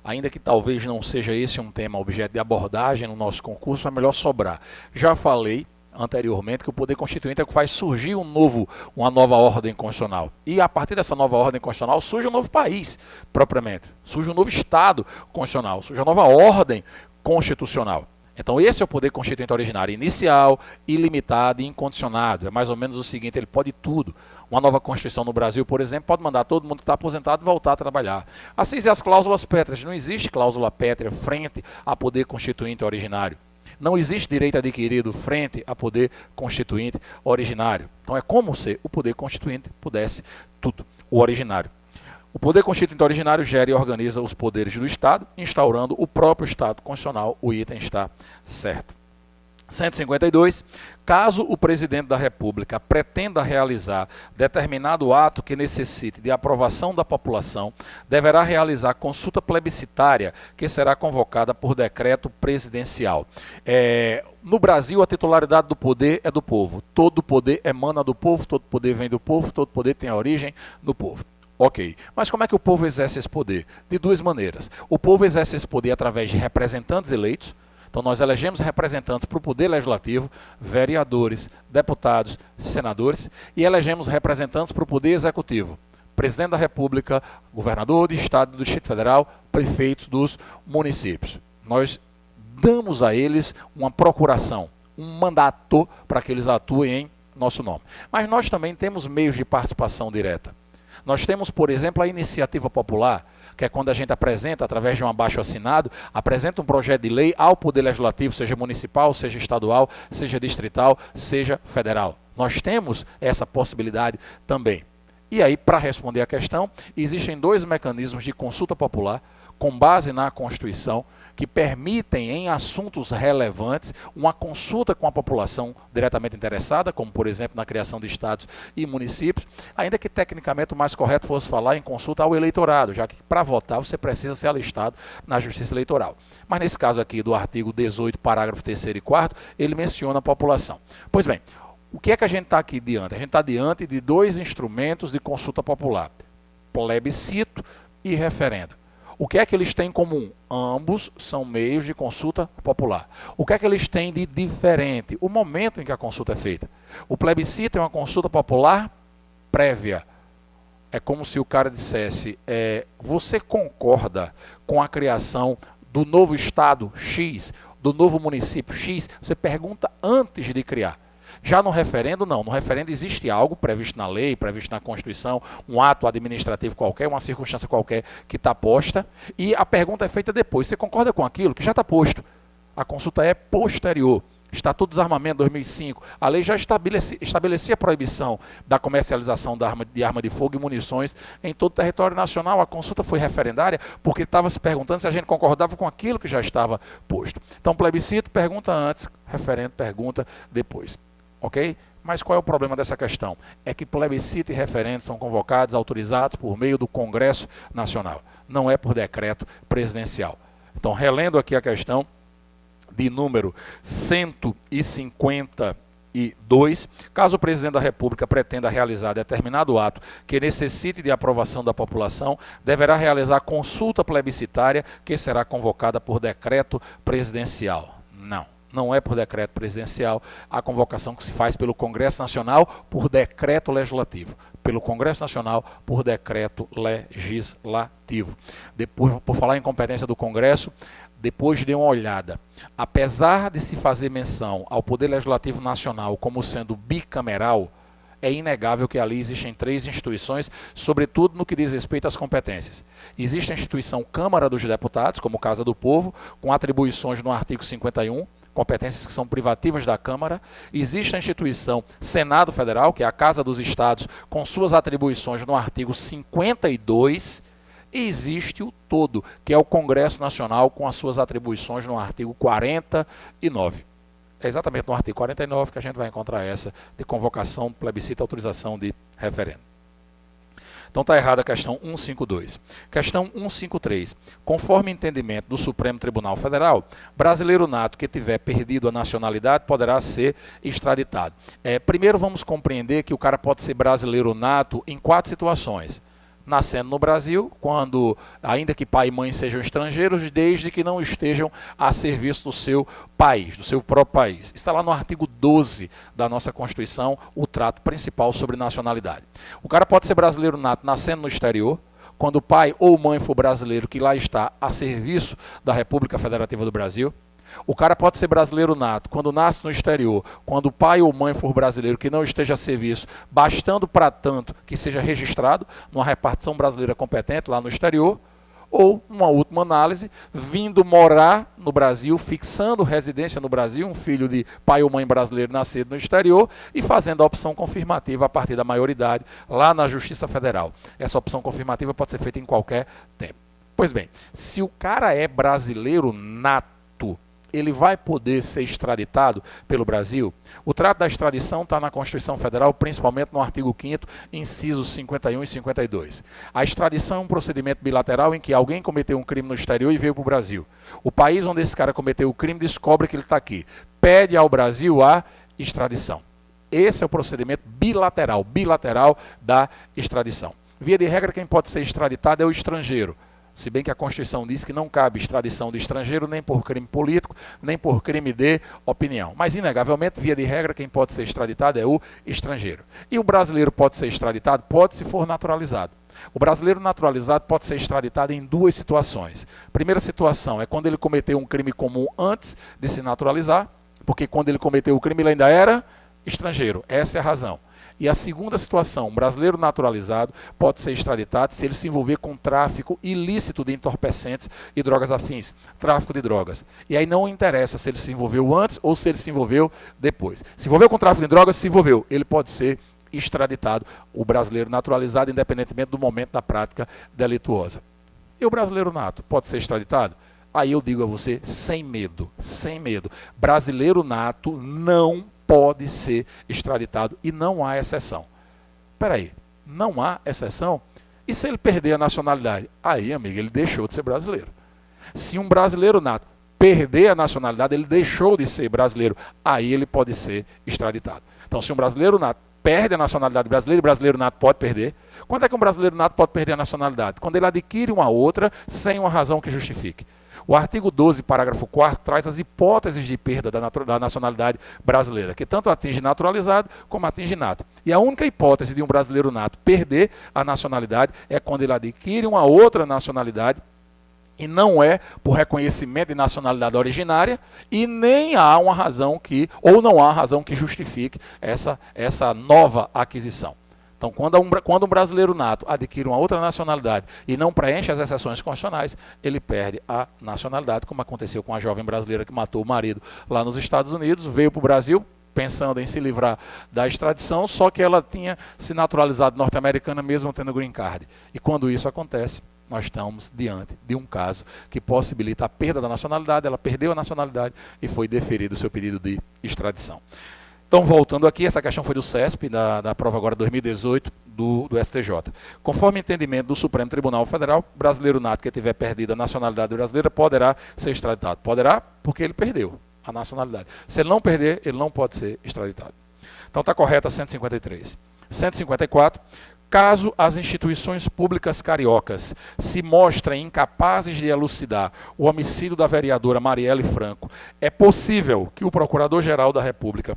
Ainda que talvez não seja esse um tema objeto de abordagem no nosso concurso, é melhor sobrar. Já falei anteriormente que o poder constituinte é o que faz surgir uma nova ordem constitucional. E a partir dessa nova ordem constitucional surge um novo país, propriamente. Surge um novo Estado constitucional, surge uma nova ordem constitucional. Então esse é o poder constituinte originário, inicial, ilimitado e incondicionado. É mais ou menos o seguinte, ele pode tudo. Uma nova Constituição no Brasil, por exemplo, pode mandar todo mundo que está aposentado voltar a trabalhar. Assim são as cláusulas pétreas. Não existe cláusula pétrea frente a poder constituinte originário. Não existe direito adquirido frente a poder constituinte originário. Então é como se o poder constituinte pudesse tudo, o originário. O poder constituinte originário gera e organiza os poderes do Estado, instaurando o próprio Estado constitucional. O item está certo. 152. Caso o presidente da República pretenda realizar determinado ato que necessite de aprovação da população, deverá realizar consulta plebiscitária, que será convocada por decreto presidencial. No Brasil, a titularidade do poder é do povo. Todo poder emana do povo, todo poder vem do povo, todo poder tem a origem do povo. Ok, mas como é que o povo exerce esse poder? De duas maneiras. O povo exerce esse poder através de representantes eleitos. Então nós elegemos representantes para o poder legislativo, vereadores, deputados, senadores, e elegemos representantes para o poder executivo. Presidente da República, governador de Estado, do Distrito Federal, prefeitos dos municípios. Nós damos a eles uma procuração, um mandato para que eles atuem em nosso nome. Mas nós também temos meios de participação direta. Nós temos, por exemplo, a iniciativa popular, que é quando a gente apresenta, através de um abaixo-assinado, apresenta um projeto de lei ao Poder Legislativo, seja municipal, seja estadual, seja distrital, seja federal. Nós temos essa possibilidade também. E aí, para responder à questão, existem dois mecanismos de consulta popular, com base na Constituição, que permitem, em assuntos relevantes, uma consulta com a população diretamente interessada, como, por exemplo, na criação de estados e municípios, ainda que tecnicamente o mais correto fosse falar em consulta ao eleitorado, já que para votar você precisa ser alistado na Justiça Eleitoral. Mas nesse caso aqui do artigo 18, parágrafo 3º e 4º, ele menciona a população. Pois bem, o que é que a gente está aqui diante? A gente está diante de dois instrumentos de consulta popular, plebiscito e referendo. O que é que eles têm em comum? Ambos são meios de consulta popular. O que é que eles têm de diferente? O momento em que a consulta é feita. O plebiscito é uma consulta popular prévia. É como se o cara dissesse, você concorda com a criação do novo estado X, do novo município X? Você pergunta antes de criar. Já no referendo, não. No referendo existe algo previsto na lei, previsto na Constituição, um ato administrativo qualquer, uma circunstância qualquer que está posta, e a pergunta é feita depois. Você concorda com aquilo que já está posto? A consulta é posterior. Estatuto do Desarmamento 2005, a lei já estabelecia a proibição da comercialização de arma de fogo e munições em todo o território nacional. A consulta foi referendária porque estava se perguntando se a gente concordava com aquilo que já estava posto. Então, plebiscito pergunta antes, referendo pergunta depois. Ok? Mas qual é o problema dessa questão? É que plebiscito e referendo são convocados, autorizados por meio do Congresso Nacional. Não é por decreto presidencial. Então, relendo aqui a questão, de número 152, caso o presidente da República pretenda realizar determinado ato que necessite de aprovação da população, deverá realizar consulta plebiscitária que será convocada por decreto presidencial. Não é por decreto presidencial, a convocação que se faz pelo Congresso Nacional por decreto legislativo. Pelo Congresso Nacional por decreto legislativo. Depois, por falar em competência do Congresso, depois dê uma olhada. Apesar de se fazer menção ao Poder Legislativo Nacional como sendo bicameral, é inegável que ali existem três instituições, sobretudo no que diz respeito às competências. Existe a instituição Câmara dos Deputados, como Casa do Povo, com atribuições no artigo 51, competências que são privativas da Câmara. Existe a instituição Senado Federal, que é a Casa dos Estados, com suas atribuições no artigo 52, e existe o todo, que é o Congresso Nacional, com as suas atribuições no artigo 49. É exatamente no artigo 49 que a gente vai encontrar essa de convocação, plebiscito, autorização de referendo. Então está errada a questão 152. Questão 153. Conforme entendimento do Supremo Tribunal Federal, brasileiro nato que tiver perdido a nacionalidade poderá ser extraditado. Primeiro vamos compreender que o cara pode ser brasileiro nato em 4 situações. Nascendo no Brasil, quando, ainda que pai e mãe sejam estrangeiros, desde que não estejam a serviço do seu país, do seu próprio país. Está lá no artigo 12 da nossa Constituição, o trato principal sobre nacionalidade. O cara pode ser brasileiro nato nascendo no exterior, quando o pai ou mãe for brasileiro que lá está a serviço da República Federativa do Brasil. O cara pode ser brasileiro nato quando nasce no exterior, quando o pai ou mãe for brasileiro que não esteja a serviço, bastando para tanto que seja registrado numa repartição brasileira competente lá no exterior, ou, uma última análise, vindo morar no Brasil, fixando residência no Brasil, um filho de pai ou mãe brasileiro nascido no exterior e fazendo a opção confirmativa a partir da maioridade lá na Justiça Federal. Essa opção confirmativa pode ser feita em qualquer tempo. Pois bem, se o cara é brasileiro nato, ele vai poder ser extraditado pelo Brasil? O trato da extradição está na Constituição Federal, principalmente no artigo 5º, incisos 51 e 52. A extradição é um procedimento bilateral em que alguém cometeu um crime no exterior e veio para o Brasil. O país onde esse cara cometeu o crime descobre que ele está aqui. Pede ao Brasil a extradição. Esse é o procedimento bilateral da extradição. Via de regra, quem pode ser extraditado é o estrangeiro. Se bem que a Constituição diz que não cabe extradição de estrangeiro nem por crime político, nem por crime de opinião. Mas, inegavelmente, via de regra, quem pode ser extraditado é o estrangeiro. E o brasileiro pode ser extraditado? Pode, se for naturalizado. O brasileiro naturalizado pode ser extraditado em 2 situações. Primeira situação é quando ele cometeu um crime comum antes de se naturalizar, porque quando ele cometeu o crime ele ainda era estrangeiro. Essa é a razão. E a segunda situação, um brasileiro naturalizado pode ser extraditado se ele se envolver com tráfico ilícito de entorpecentes e drogas afins, tráfico de drogas. E aí não interessa se ele se envolveu antes ou se ele se envolveu depois. Se envolveu com tráfico de drogas, se envolveu, ele pode ser extraditado, o brasileiro naturalizado, independentemente do momento da prática delituosa. E o brasileiro nato pode ser extraditado? Aí eu digo a você, sem medo, sem medo. Brasileiro nato não pode ser extraditado e não há exceção. Espera aí, não há exceção? E se ele perder a nacionalidade? Aí, amigo, ele deixou de ser brasileiro. Se um brasileiro nato perder a nacionalidade, ele deixou de ser brasileiro. Aí ele pode ser extraditado. Então, se um brasileiro nato perde a nacionalidade brasileira, o brasileiro nato pode perder. Quando é que um brasileiro nato pode perder a nacionalidade? Quando ele adquire uma outra sem uma razão que justifique. O artigo 12, parágrafo 4º, traz as hipóteses de perda da nacionalidade brasileira, que tanto atinge naturalizado como atinge nato. E a única hipótese de um brasileiro nato perder a nacionalidade é quando ele adquire uma outra nacionalidade, e não é por reconhecimento de nacionalidade originária, e nem há uma razão que, ou não há razão que justifique essa nova aquisição. Então, quando um brasileiro nato adquire uma outra nacionalidade e não preenche as exceções constitucionais, ele perde a nacionalidade, como aconteceu com a jovem brasileira que matou o marido lá nos Estados Unidos, veio para o Brasil pensando em se livrar da extradição, só que ela tinha se naturalizado norte-americana mesmo tendo green card. E quando isso acontece, nós estamos diante de um caso que possibilita a perda da nacionalidade, ela perdeu a nacionalidade e foi deferido o seu pedido de extradição. Então, voltando aqui, essa questão foi do CESP, da prova agora 2018 do STJ. Conforme entendimento do Supremo Tribunal Federal, brasileiro nato que tiver perdido a nacionalidade brasileira poderá ser extraditado. Poderá? porque ele perdeu a nacionalidade. Se ele não perder, ele não pode ser extraditado. Então está correta 153. 154. Caso as instituições públicas cariocas se mostrem incapazes de elucidar o homicídio da vereadora Marielle Franco, é possível que o Procurador-Geral da República,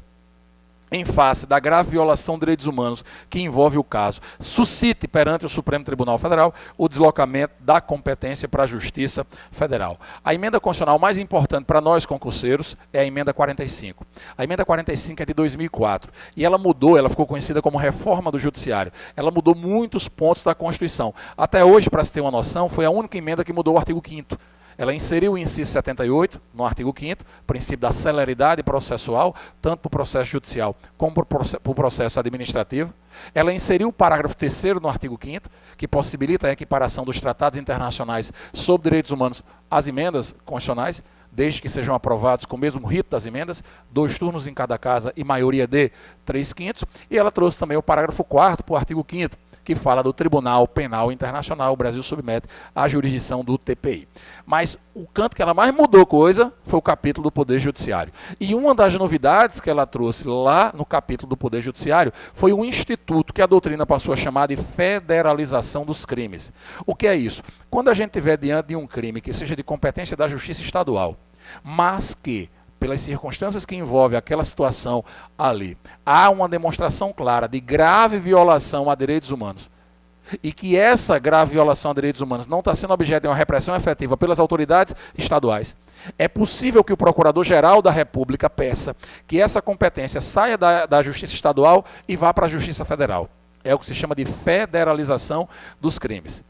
em face da grave violação de direitos humanos que envolve o caso, suscite perante o Supremo Tribunal Federal o deslocamento da competência para a Justiça Federal. A emenda constitucional mais importante para nós concurseiros é a emenda 45. A emenda 45 é de 2004 e ela mudou, ela ficou conhecida como reforma do Judiciário. Ela mudou muitos pontos da Constituição. Até hoje, para se ter uma noção, foi a única emenda que mudou o artigo 5º. Ela inseriu o inciso 78, no artigo 5º, princípio da celeridade processual, tanto para o processo judicial como para o processo administrativo. Ela inseriu o parágrafo 3º no artigo 5º, que possibilita a equiparação dos tratados internacionais sobre direitos humanos às emendas constitucionais, desde que sejam aprovados com o mesmo rito das emendas, 2 turnos em cada casa e maioria de 3/5. E ela trouxe também o parágrafo 4º para o artigo 5º, que fala do Tribunal Penal Internacional. O Brasil submete à jurisdição do TPI. Mas o canto que ela mais mudou coisa foi o capítulo do Poder Judiciário. E uma das novidades que ela trouxe lá no capítulo do Poder Judiciário foi um instituto que a doutrina passou a chamar de federalização dos crimes. O que é isso? Quando a gente estiver diante de um crime que seja de competência da Justiça Estadual, mas que pelas circunstâncias que envolvem aquela situação ali, há uma demonstração clara de grave violação a direitos humanos, e que essa grave violação a direitos humanos não está sendo objeto de uma repressão efetiva pelas autoridades estaduais, é possível que o Procurador-Geral da República peça que essa competência saia da Justiça Estadual e vá para a Justiça Federal. É o que se chama de federalização dos crimes.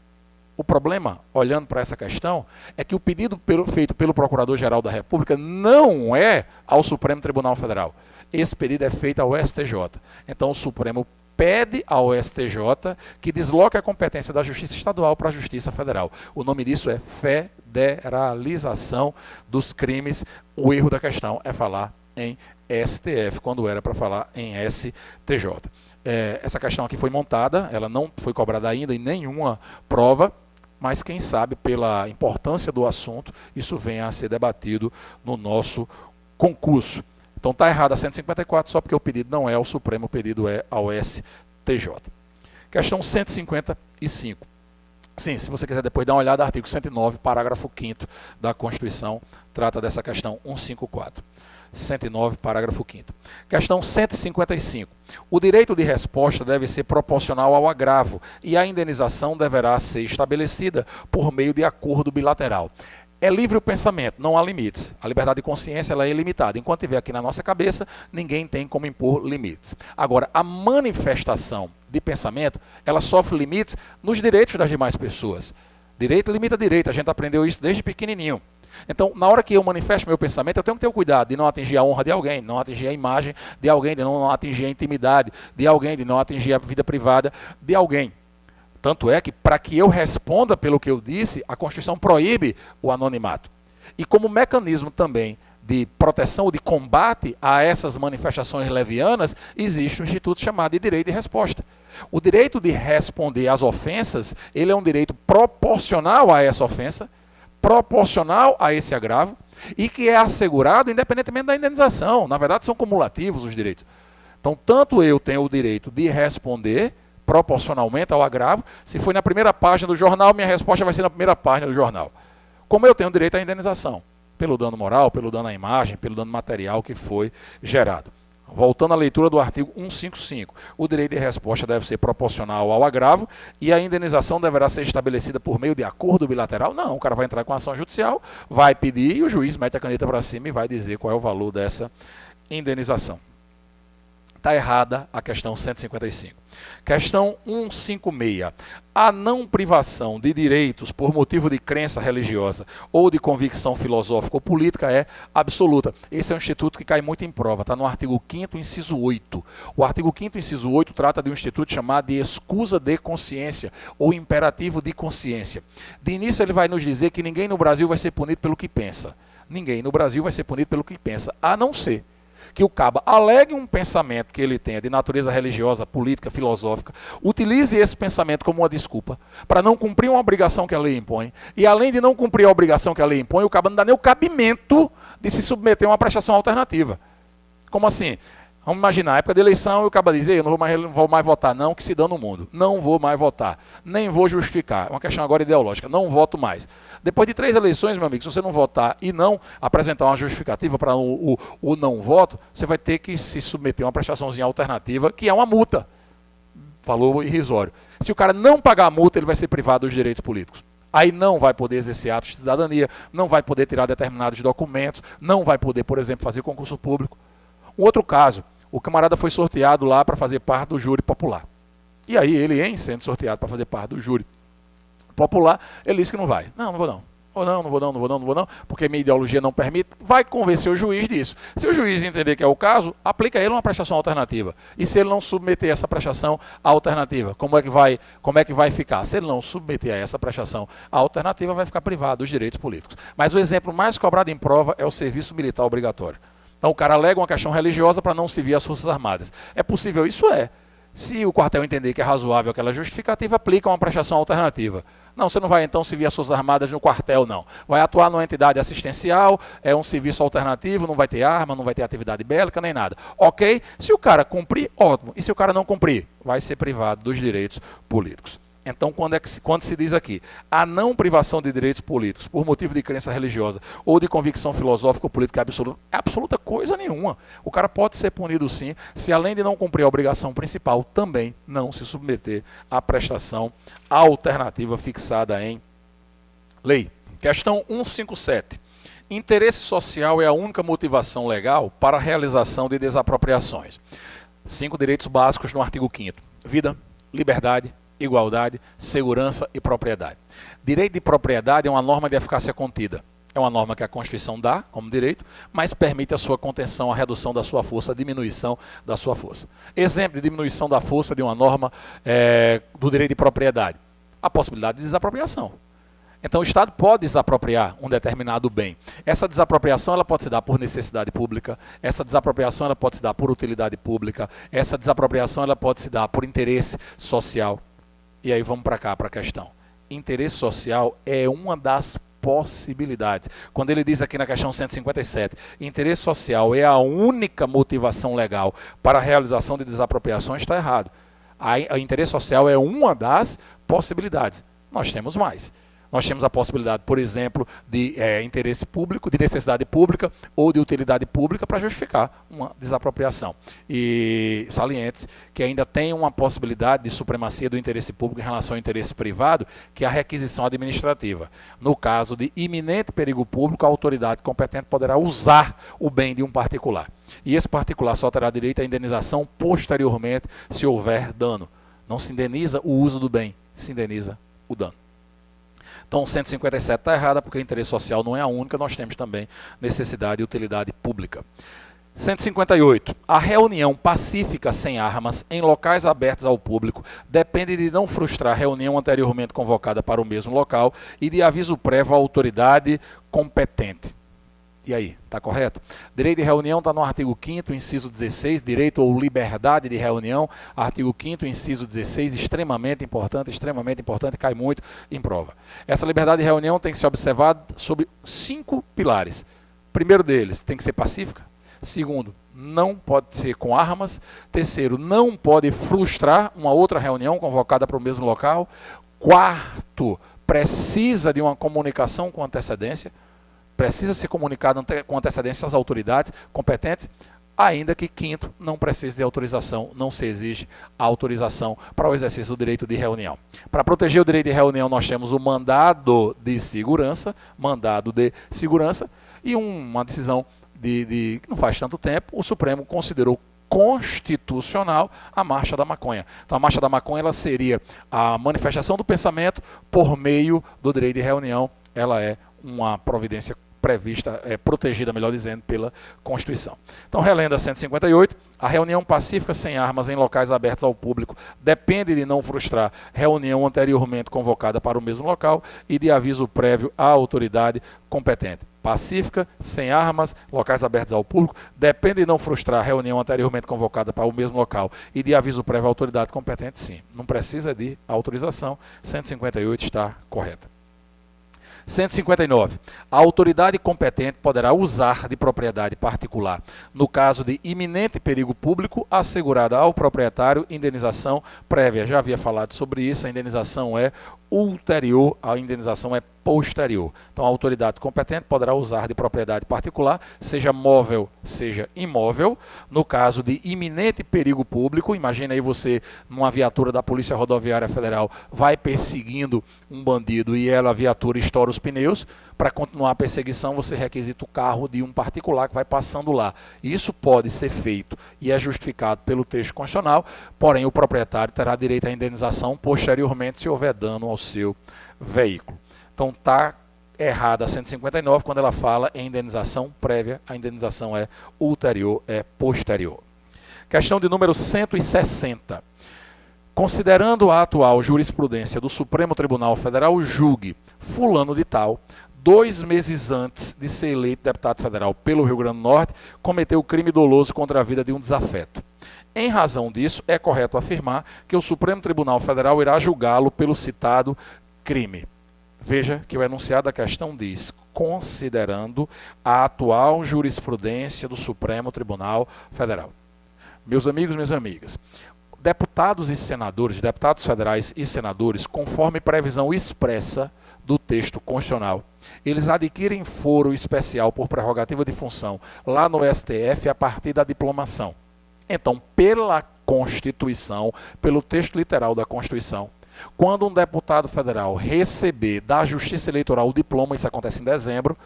O problema, olhando para essa questão, é que o pedido feito pelo Procurador-Geral da República não é ao Supremo Tribunal Federal. Esse pedido é feito ao STJ. Então o Supremo pede ao STJ que desloque a competência da Justiça Estadual para a Justiça Federal. O nome disso é federalização dos crimes. O erro da questão é falar em STF, quando era para falar em STJ. Essa questão aqui foi montada, ela não foi cobrada ainda em nenhuma prova, mas quem sabe, pela importância do assunto, isso venha a ser debatido no nosso concurso. Então está errado a 154, só porque o pedido não é ao Supremo, o pedido é ao STJ. Questão 155. Sim, se você quiser depois dar uma olhada, artigo 109, parágrafo 5º da Constituição, trata dessa questão 154. 109, parágrafo 5º. Questão 155. O direito de resposta deve ser proporcional ao agravo e a indenização deverá ser estabelecida por meio de acordo bilateral. É livre o pensamento, não há limites. A liberdade de consciência ela é ilimitada. Enquanto estiver aqui na nossa cabeça, ninguém tem como impor limites. Agora, a manifestação de pensamento, ela sofre limites nos direitos das demais pessoas. Direito limita direito, a gente aprendeu isso desde pequenininho. Então, na hora que eu manifesto meu pensamento, eu tenho que ter o cuidado de não atingir a honra de alguém, de não atingir a imagem de alguém, de não atingir a intimidade de alguém, de não atingir a vida privada de alguém. Tanto é que, para que eu responda pelo que eu disse, a Constituição proíbe o anonimato. E como mecanismo também de proteção ou de combate a essas manifestações levianas, existe um instituto chamado de direito de resposta. O direito de responder às ofensas, ele é um direito proporcional a essa ofensa, proporcional a esse agravo, e que é assegurado independentemente da indenização. Na verdade, são cumulativos os direitos. Então, tanto eu tenho o direito de responder proporcionalmente ao agravo, se foi na primeira página do jornal, minha resposta vai ser na primeira página do jornal. Como eu tenho direito à indenização, pelo dano moral, pelo dano à imagem, pelo dano material que foi gerado. Voltando à leitura do artigo 155, o direito de resposta deve ser proporcional ao agravo e a indenização deverá ser estabelecida por meio de acordo bilateral? Não, o cara vai entrar com ação judicial, vai pedir e o juiz mete a caneta para cima e vai dizer qual é o valor dessa indenização. Está errada a questão 155. Questão 156. A não privação de direitos por motivo de crença religiosa ou de convicção filosófica ou política é absoluta. Esse é um instituto que cai muito em prova. Está no artigo 5º, inciso 8. O artigo 5º, inciso 8, trata de um instituto chamado de escusa de consciência ou imperativo de consciência. De início ele vai nos dizer que ninguém no Brasil vai ser punido pelo que pensa. Ninguém no Brasil vai ser punido pelo que pensa, a não ser que o caba alegue um pensamento que ele tenha de natureza religiosa, política, filosófica, utilize esse pensamento como uma desculpa para não cumprir uma obrigação que a lei impõe, e além de não cumprir a obrigação que a lei impõe, o caba não dá nem o cabimento de se submeter a uma prestação alternativa. Como assim? Vamos imaginar, época de eleição, e o cara diz, eu não vou mais votar não, que se dá no mundo. Não vou mais votar. Nem vou justificar. É uma questão agora ideológica. Não voto mais. Depois de 3 eleições, meu amigo, se você não votar e não apresentar uma justificativa para o não voto, você vai ter que se submeter a uma prestaçãozinha alternativa, que é uma multa. Valor irrisório. Se o cara não pagar a multa, ele vai ser privado dos direitos políticos. Aí não vai poder exercer atos de cidadania, não vai poder tirar determinados documentos, não vai poder, por exemplo, fazer concurso público. Um outro caso, o camarada foi sorteado lá para fazer parte do júri popular. E aí ele, sendo sorteado para fazer parte do júri popular, ele disse que não vai. Não vou não. Não vou não, porque minha ideologia não permite. Vai convencer o juiz disso. Se o juiz entender que é o caso, aplica a ele uma prestação alternativa. E se ele não submeter essa prestação alternativa, como é que vai ficar? Se ele não submeter a essa prestação alternativa, vai ficar privado dos direitos políticos. Mas o exemplo mais cobrado em prova é o serviço militar obrigatório. Então o cara alega uma questão religiosa para não servir as Forças Armadas. É possível? Isso é. Se o quartel entender que é razoável aquela justificativa, aplica uma prestação alternativa. Não, você não vai então servir as Forças Armadas no quartel, não. Vai atuar numa entidade assistencial, é um serviço alternativo, não vai ter arma, não vai ter atividade bélica, nem nada. Ok? Se o cara cumprir, ótimo. E se o cara não cumprir, vai ser privado dos direitos políticos. Então, quando se diz aqui, a não privação de direitos políticos por motivo de crença religiosa ou de convicção filosófica ou política é absoluta coisa nenhuma. O cara pode ser punido sim, se além de não cumprir a obrigação principal, também não se submeter à prestação alternativa fixada em lei. Questão 157. Interesse social é a única motivação legal para a realização de desapropriações. 5 direitos básicos no artigo 5º. Vida, liberdade, igualdade, segurança e propriedade. Direito de propriedade é uma norma de eficácia contida. É uma norma que a Constituição dá como direito, mas permite a sua contenção, a redução da sua força, a diminuição da sua força. Exemplo de diminuição da força de uma norma do direito de propriedade. A possibilidade de desapropriação. Então o Estado pode desapropriar um determinado bem. Essa desapropriação ela pode se dar por necessidade pública, essa desapropriação ela pode se dar por utilidade pública, essa desapropriação ela pode se dar por interesse social. E aí vamos para cá, para a questão. Interesse social é uma das possibilidades. Quando ele diz aqui na questão 157, interesse social é a única motivação legal para a realização de desapropriações, está errado. A interesse social é uma das possibilidades. Nós temos mais. Nós temos a possibilidade, por exemplo, de interesse público, de necessidade pública ou de utilidade pública para justificar uma desapropriação. E salientes que ainda tem uma possibilidade de supremacia do interesse público em relação ao interesse privado, que é a requisição administrativa. No caso de iminente perigo público, a autoridade competente poderá usar o bem de um particular. E esse particular só terá direito à indenização posteriormente se houver dano. Não se indeniza o uso do bem, se indeniza o dano. Então, 157 está errada porque o interesse social não é a única, nós temos também necessidade e utilidade pública. 158. A reunião pacífica sem armas em locais abertos ao público depende de não frustrar reunião anteriormente convocada para o mesmo local e de aviso prévio à autoridade competente. E aí, está correto? Direito de reunião está no artigo 5º, inciso 16, direito ou liberdade de reunião, artigo 5º, inciso 16, extremamente importante, cai muito em prova. Essa liberdade de reunião tem que ser observada sobre 5 pilares. Primeiro deles, tem que ser pacífica. Segundo, não pode ser com armas. Terceiro, não pode frustrar uma outra reunião convocada para o mesmo local. Quarto, precisa de uma comunicação com antecedência. Precisa ser comunicado com antecedência às autoridades competentes, ainda que quinto, não precisa de autorização, não se exige a autorização para o exercício do direito de reunião. Para proteger o direito de reunião, nós temos o mandado de segurança, e uma decisão que não faz tanto tempo, o Supremo considerou constitucional a Marcha da Maconha. Então a Marcha da Maconha ela seria a manifestação do pensamento por meio do direito de reunião, ela é uma providência prevista, protegida, melhor dizendo, pela Constituição. Então, relendo a 158, a reunião pacífica sem armas em locais abertos ao público depende de não frustrar reunião anteriormente convocada para o mesmo local e de aviso prévio à autoridade competente. Pacífica, sem armas, locais abertos ao público, depende de não frustrar reunião anteriormente convocada para o mesmo local e de aviso prévio à autoridade competente, sim. Não precisa de autorização, 158 está correta. 159. A autoridade competente poderá usar de propriedade particular, no caso de iminente perigo público, assegurada ao proprietário indenização prévia. Já havia falado sobre isso, a indenização é ulterior, a indenização é posterior. Então, a autoridade competente poderá usar de propriedade particular, seja móvel, seja imóvel, no caso de iminente perigo público. Imagina aí você, numa viatura da Polícia Rodoviária Federal, vai perseguindo um bandido e a viatura estoura os pneus. Para continuar a perseguição, você requisita o carro de um particular que vai passando lá. Isso pode ser feito e é justificado pelo texto constitucional, porém o proprietário terá direito à indenização posteriormente se houver dano ao seu veículo. Então está errada a 159 quando ela fala em indenização prévia, a indenização é ulterior, é posterior. Questão de número 160. Considerando a atual jurisprudência do Supremo Tribunal Federal, julgue fulano de tal, 2 meses antes de ser eleito deputado federal pelo Rio Grande do Norte, cometeu crime doloso contra a vida de um desafeto. Em razão disso, é correto afirmar que o Supremo Tribunal Federal irá julgá-lo pelo citado crime. Veja que o enunciado da questão diz, considerando a atual jurisprudência do Supremo Tribunal Federal. Meus amigos, minhas amigas, deputados e senadores, deputados federais e senadores, conforme previsão expressa do texto constitucional, eles adquirem foro especial por prerrogativa de função lá no STF a partir da diplomação. Então, pela Constituição, pelo texto literal da Constituição, quando um deputado federal receber da Justiça Eleitoral o diploma, isso acontece em dezembro,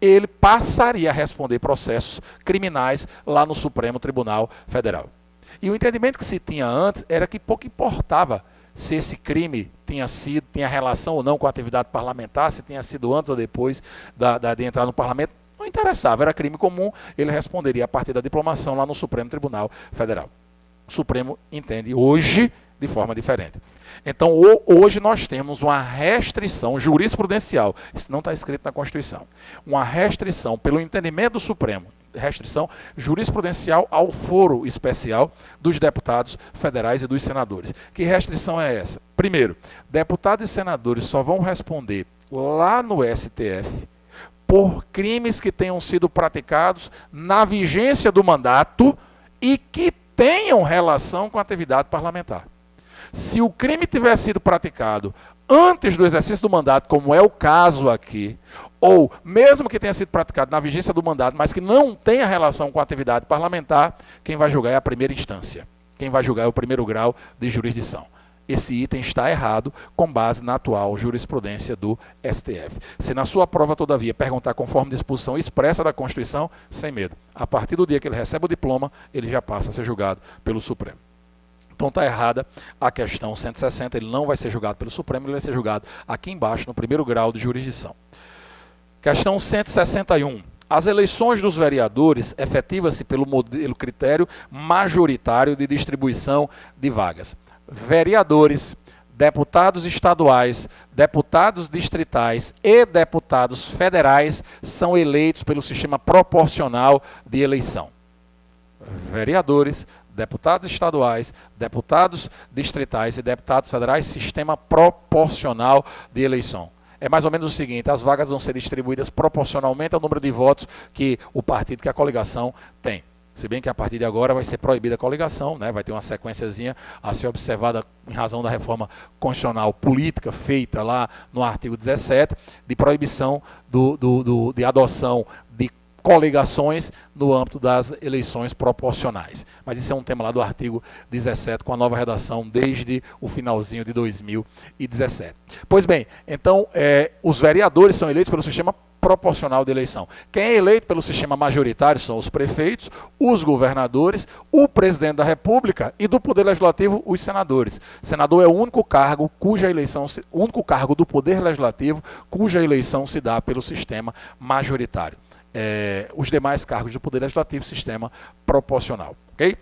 ele passaria a responder processos criminais lá no Supremo Tribunal Federal. E o entendimento que se tinha antes era que pouco importava se esse crime tinha relação ou não com a atividade parlamentar, se tinha sido antes ou depois de entrar no parlamento, não interessava, era crime comum, ele responderia a partir da diplomação lá no Supremo Tribunal Federal. O Supremo entende hoje de forma diferente. Então, hoje nós temos uma restrição jurisprudencial, isso não está escrito na Constituição, uma restrição pelo entendimento do Supremo, restrição jurisprudencial ao foro especial dos deputados federais e dos senadores. Que restrição é essa? Primeiro, deputados e senadores só vão responder lá no STF por crimes que tenham sido praticados na vigência do mandato e que tenham relação com a atividade parlamentar. Se o crime tiver sido praticado antes do exercício do mandato, como é o caso aqui, ou mesmo que tenha sido praticado na vigência do mandato, mas que não tenha relação com a atividade parlamentar, quem vai julgar é a primeira instância. Quem vai julgar é o primeiro grau de jurisdição. Esse item está errado com base na atual jurisprudência do STF. Se na sua prova, todavia, perguntar conforme disposição expressa da Constituição, sem medo. A partir do dia que ele recebe o diploma, ele já passa a ser julgado pelo Supremo. Então está errada a questão 160, ele não vai ser julgado pelo Supremo, ele vai ser julgado aqui embaixo, no primeiro grau de jurisdição. Questão 161. As eleições dos vereadores efetivas-se pelo critério majoritário de distribuição de vagas. Vereadores, deputados estaduais, deputados distritais e deputados federais são eleitos pelo sistema proporcional de eleição. Vereadores, deputados estaduais, deputados distritais e deputados federais, sistema proporcional de eleição. É mais ou menos o seguinte, as vagas vão ser distribuídas proporcionalmente ao número de votos que o partido, que a coligação tem. Se bem que a partir de agora vai ser proibida a coligação, né? Vai ter uma sequenciazinha a ser observada em razão da reforma constitucional política feita lá no artigo 17, de proibição de adoção de coligações no âmbito das eleições proporcionais. Mas isso é um tema lá do artigo 17, com a nova redação desde o finalzinho de 2017. Pois bem, então os vereadores são eleitos pelo sistema proporcional de eleição. Quem é eleito pelo sistema majoritário são os prefeitos, os governadores, o presidente da República e do Poder Legislativo, os senadores. Senador é o único cargo o único cargo do Poder Legislativo cuja eleição se dá pelo sistema majoritário. Os demais cargos do Poder Legislativo, sistema proporcional. Ok?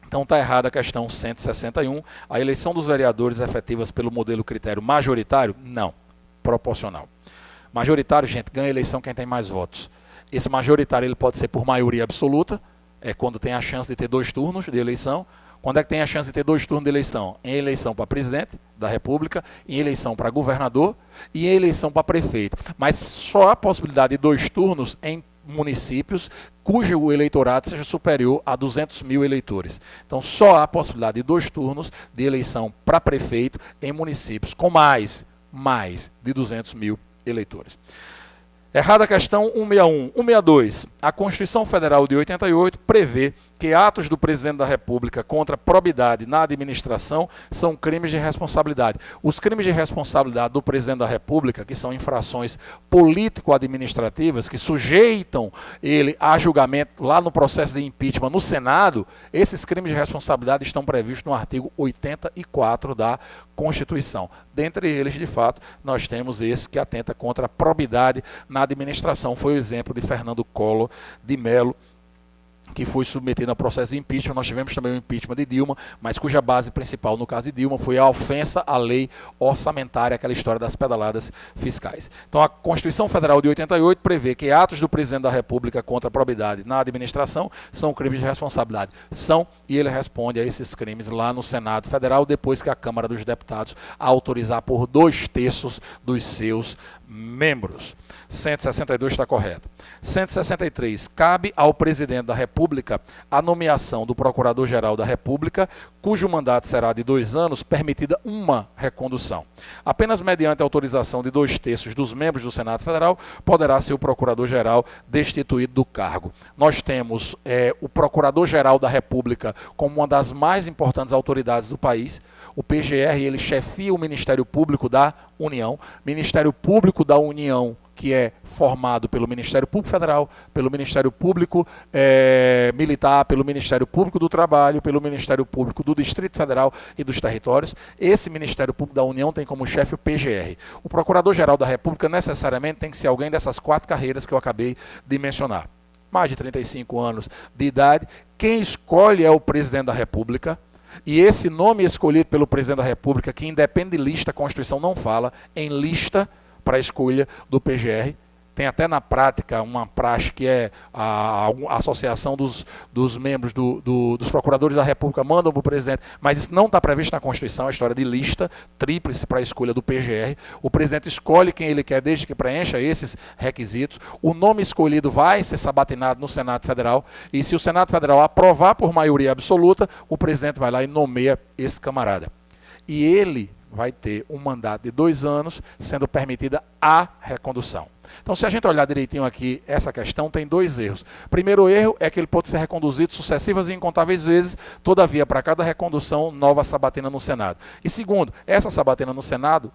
Então está errada a questão 161. A eleição dos vereadores efetivas pelo modelo critério majoritário? Não. Proporcional. Majoritário, gente, ganha eleição quem tem mais votos. Esse majoritário ele pode ser por maioria absoluta, quando tem a chance de ter 2 turnos de eleição, Quando é que tem a chance de ter 2 turnos de eleição? Em eleição para presidente da República, em eleição para governador e em eleição para prefeito. Mas só há possibilidade de 2 turnos em municípios cujo eleitorado seja superior a 200 mil eleitores. Então só há possibilidade de 2 turnos de eleição para prefeito em municípios com mais de 200 mil eleitores. Errada a questão 161. 162. A Constituição Federal de 88 prevê que atos do presidente da República contra a probidade na administração são crimes de responsabilidade. Os crimes de responsabilidade do presidente da República, que são infrações político-administrativas, que sujeitam ele a julgamento lá no processo de impeachment no Senado, esses crimes de responsabilidade estão previstos no artigo 84 da Constituição. Dentre eles, de fato, nós temos esse que atenta contra a probidade na administração. Foi o exemplo de Fernando Collor de Mello, que foi submetido ao processo de impeachment. Nós tivemos também o impeachment de Dilma, mas cuja base principal no caso de Dilma foi a ofensa à lei orçamentária, aquela história das pedaladas fiscais. Então a Constituição Federal de 88 prevê que atos do presidente da República contra a probidade na administração são crimes de responsabilidade. São, e ele responde a esses crimes lá no Senado Federal, depois que a Câmara dos Deputados autorizar por 2/3 dos seus membros. 162 está correto. 163. Cabe ao presidente da República a nomeação do Procurador-Geral da República, cujo mandato será de 2 anos, permitida uma recondução. Apenas mediante autorização de 2/3 dos membros do Senado Federal poderá ser o Procurador-Geral destituído do cargo. Nós temos o Procurador-Geral da República como uma das mais importantes autoridades do país. O PGR, ele chefia o Ministério Público da União. Ministério Público da União, que é formado pelo Ministério Público Federal, pelo Ministério Público Militar, pelo Ministério Público do Trabalho, pelo Ministério Público do Distrito Federal e dos Territórios. Esse Ministério Público da União tem como chefe o PGR. O Procurador-Geral da República necessariamente tem que ser alguém dessas 4 carreiras que eu acabei de mencionar. Mais de 35 anos de idade. Quem escolhe é o presidente da República. E esse nome escolhido pelo presidente da República, que independe de lista, a Constituição não fala em lista para a escolha do PGR. Tem até na prática uma praxe que é a associação dos membros dos procuradores da República mandam para o presidente, mas isso não está previsto na Constituição, a história de lista tríplice para a escolha do PGR. O presidente escolhe quem ele quer desde que preencha esses requisitos. O nome escolhido vai ser sabatinado no Senado Federal e se o Senado Federal aprovar por maioria absoluta, o presidente vai lá e nomeia esse camarada. E ele vai ter um mandato de 2 anos, sendo permitida a recondução. Então, se a gente olhar direitinho aqui, essa questão tem 2 erros. Primeiro erro é que ele pode ser reconduzido sucessivas e incontáveis vezes, todavia, para cada recondução, nova sabatina no Senado. E segundo, essa sabatina no Senado,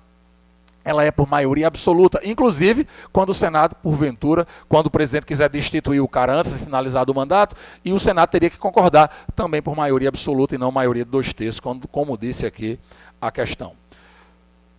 ela é por maioria absoluta, inclusive quando o Senado, porventura, quando o presidente quiser destituir o cara antes de finalizar o mandato, e o Senado teria que concordar também por maioria absoluta e não maioria de 2/3, como disse aqui a questão.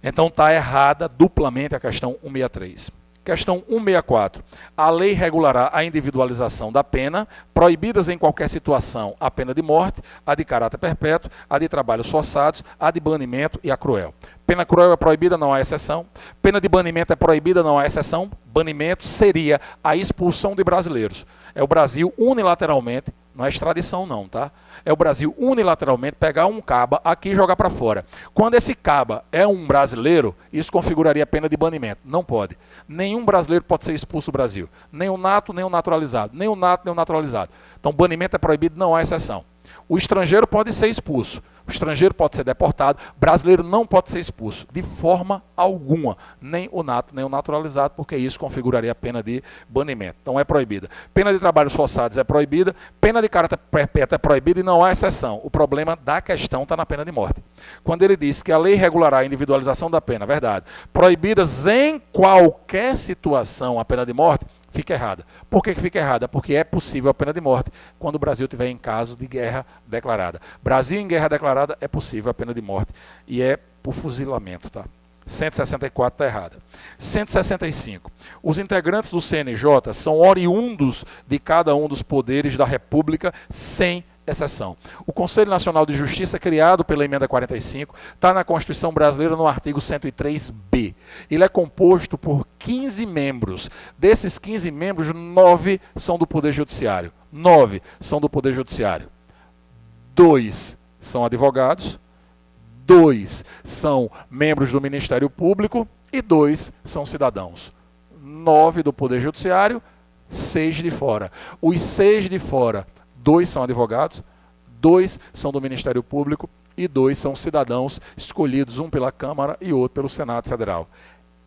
Então está errada duplamente a questão 163. Questão 164. A lei regulará a individualização da pena, proibidas em qualquer situação a pena de morte, a de caráter perpétuo, a de trabalhos forçados, a de banimento e a cruel. Pena cruel é proibida, não há exceção. Pena de banimento é proibida, não há exceção. Banimento seria a expulsão de brasileiros. É o Brasil unilateralmente, não é extradição não, tá? É o Brasil unilateralmente pegar um caba aqui e jogar para fora. Quando esse caba é um brasileiro, isso configuraria pena de banimento. Não pode. Nenhum brasileiro pode ser expulso do Brasil. Nem o nato, nem o naturalizado. Nem o nato, nem o naturalizado. Então banimento é proibido, não há exceção. O estrangeiro pode ser expulso. O estrangeiro pode ser deportado, brasileiro não pode ser expulso, de forma alguma, nem o nato, nem o naturalizado, porque isso configuraria a pena de banimento. Então é proibida. Pena de trabalhos forçados é proibida, pena de caráter perpétuo é proibida e não há exceção. O problema da questão está na pena de morte. Quando ele diz que a lei regulará a individualização da pena, verdade, proibidas em qualquer situação a pena de morte, fica errada. Por que fica errada? Porque é possível a pena de morte quando o Brasil estiver em caso de guerra declarada. Brasil em guerra declarada é possível a pena de morte e é por fuzilamento, tá? 164 está errada. 165. Os integrantes do CNJ são oriundos de cada um dos poderes da República sem exceção. O Conselho Nacional de Justiça, criado pela Emenda 45, está na Constituição Brasileira no artigo 103b. Ele é composto por 15 membros. Desses 15 membros, 9 são do Poder Judiciário. 9 são do Poder Judiciário. 2 são advogados, 2 são membros do Ministério Público e 2 são cidadãos. 9 do Poder Judiciário, 6 de fora. Os 6 de fora, 2 são advogados, 2 são do Ministério Público e 2 são cidadãos escolhidos, um pela Câmara e outro pelo Senado Federal.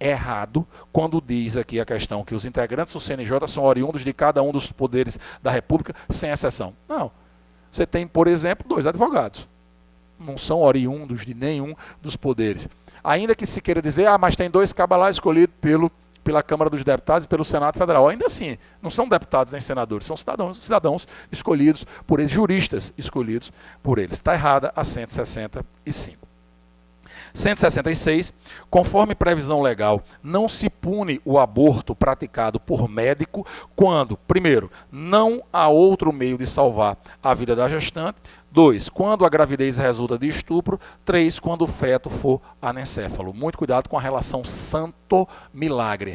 Errado quando diz aqui a questão que os integrantes do CNJ são oriundos de cada um dos poderes da República, sem exceção. Não. Você tem, por exemplo, 2 advogados. Não são oriundos de nenhum dos poderes. Ainda que se queira dizer, mas tem 2 cabas lá escolhidos pela Câmara dos Deputados e pelo Senado Federal. Ainda assim, não são deputados nem senadores, são cidadãos escolhidos por eles, juristas escolhidos por eles. Está errada a 165. 166, conforme previsão legal, não se pune o aborto praticado por médico quando, primeiro, não há outro meio de salvar a vida da gestante, 2, quando a gravidez resulta de estupro, 3, quando o feto for anencéfalo. Muito cuidado com a relação santo-milagre,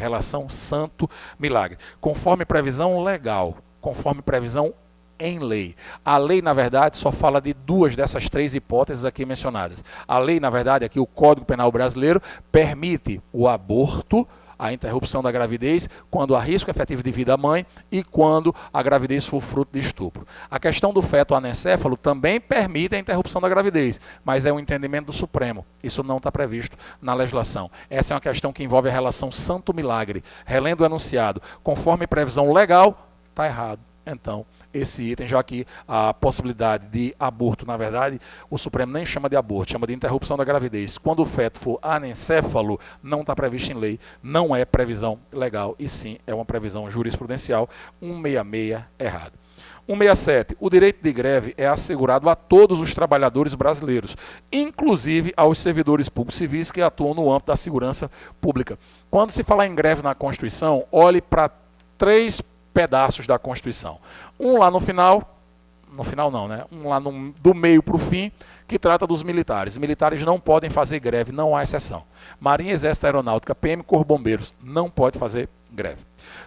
conforme previsão legal, conforme previsão em lei. A lei, na verdade, só fala de 2 dessas 3 hipóteses aqui mencionadas. A lei, na verdade, aqui o Código Penal Brasileiro permite o aborto, a interrupção da gravidez, quando há risco efetivo de vida à mãe e quando a gravidez for fruto de estupro. A questão do feto anencéfalo também permite a interrupção da gravidez, mas é um entendimento do Supremo. Isso não está previsto na legislação. Essa é uma questão que envolve a relação santo-milagre. Relendo o enunciado, conforme previsão legal, está errado. Então, esse item, já que a possibilidade de aborto, na verdade, o Supremo nem chama de aborto, chama de interrupção da gravidez. Quando o feto for anencéfalo, não está previsto em lei, não é previsão legal, e sim é uma previsão jurisprudencial, 166 errado. 167. O direito de greve é assegurado a todos os trabalhadores brasileiros, inclusive aos servidores públicos civis que atuam no âmbito da segurança pública. Quando se falar em greve na Constituição, olhe para 3 pedaços da Constituição. Um lá no final não, né? Um lá do meio para o fim, que trata dos militares. Militares não podem fazer greve, não há exceção. Marinha, Exército, Aeronáutica, PM, Corpo Bombeiros, não pode fazer greve.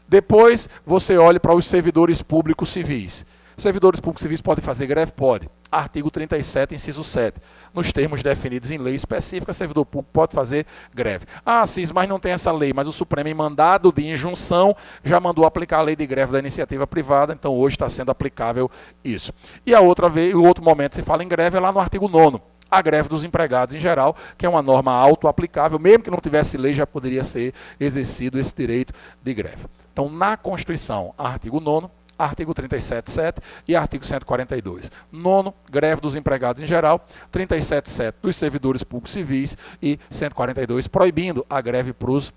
Depois, você olha para os servidores públicos civis. Servidores públicos civis podem fazer greve? Pode. Artigo 37, inciso 7. Nos termos definidos em lei específica, servidor público pode fazer greve. Cis, mas não tem essa lei, mas o Supremo, em mandado de injunção, já mandou aplicar a lei de greve da iniciativa privada, então hoje está sendo aplicável isso. E a outra vez, o outro momento que se fala em greve é lá no artigo 9º. A greve dos empregados em geral, que é uma norma auto-aplicável, mesmo que não tivesse lei, já poderia ser exercido esse direito de greve. Então, na Constituição, artigo 9º, artigo 37.7 e artigo 142. 9º, greve dos empregados em geral, 37.7 dos servidores públicos civis e 142, proibindo a greve para os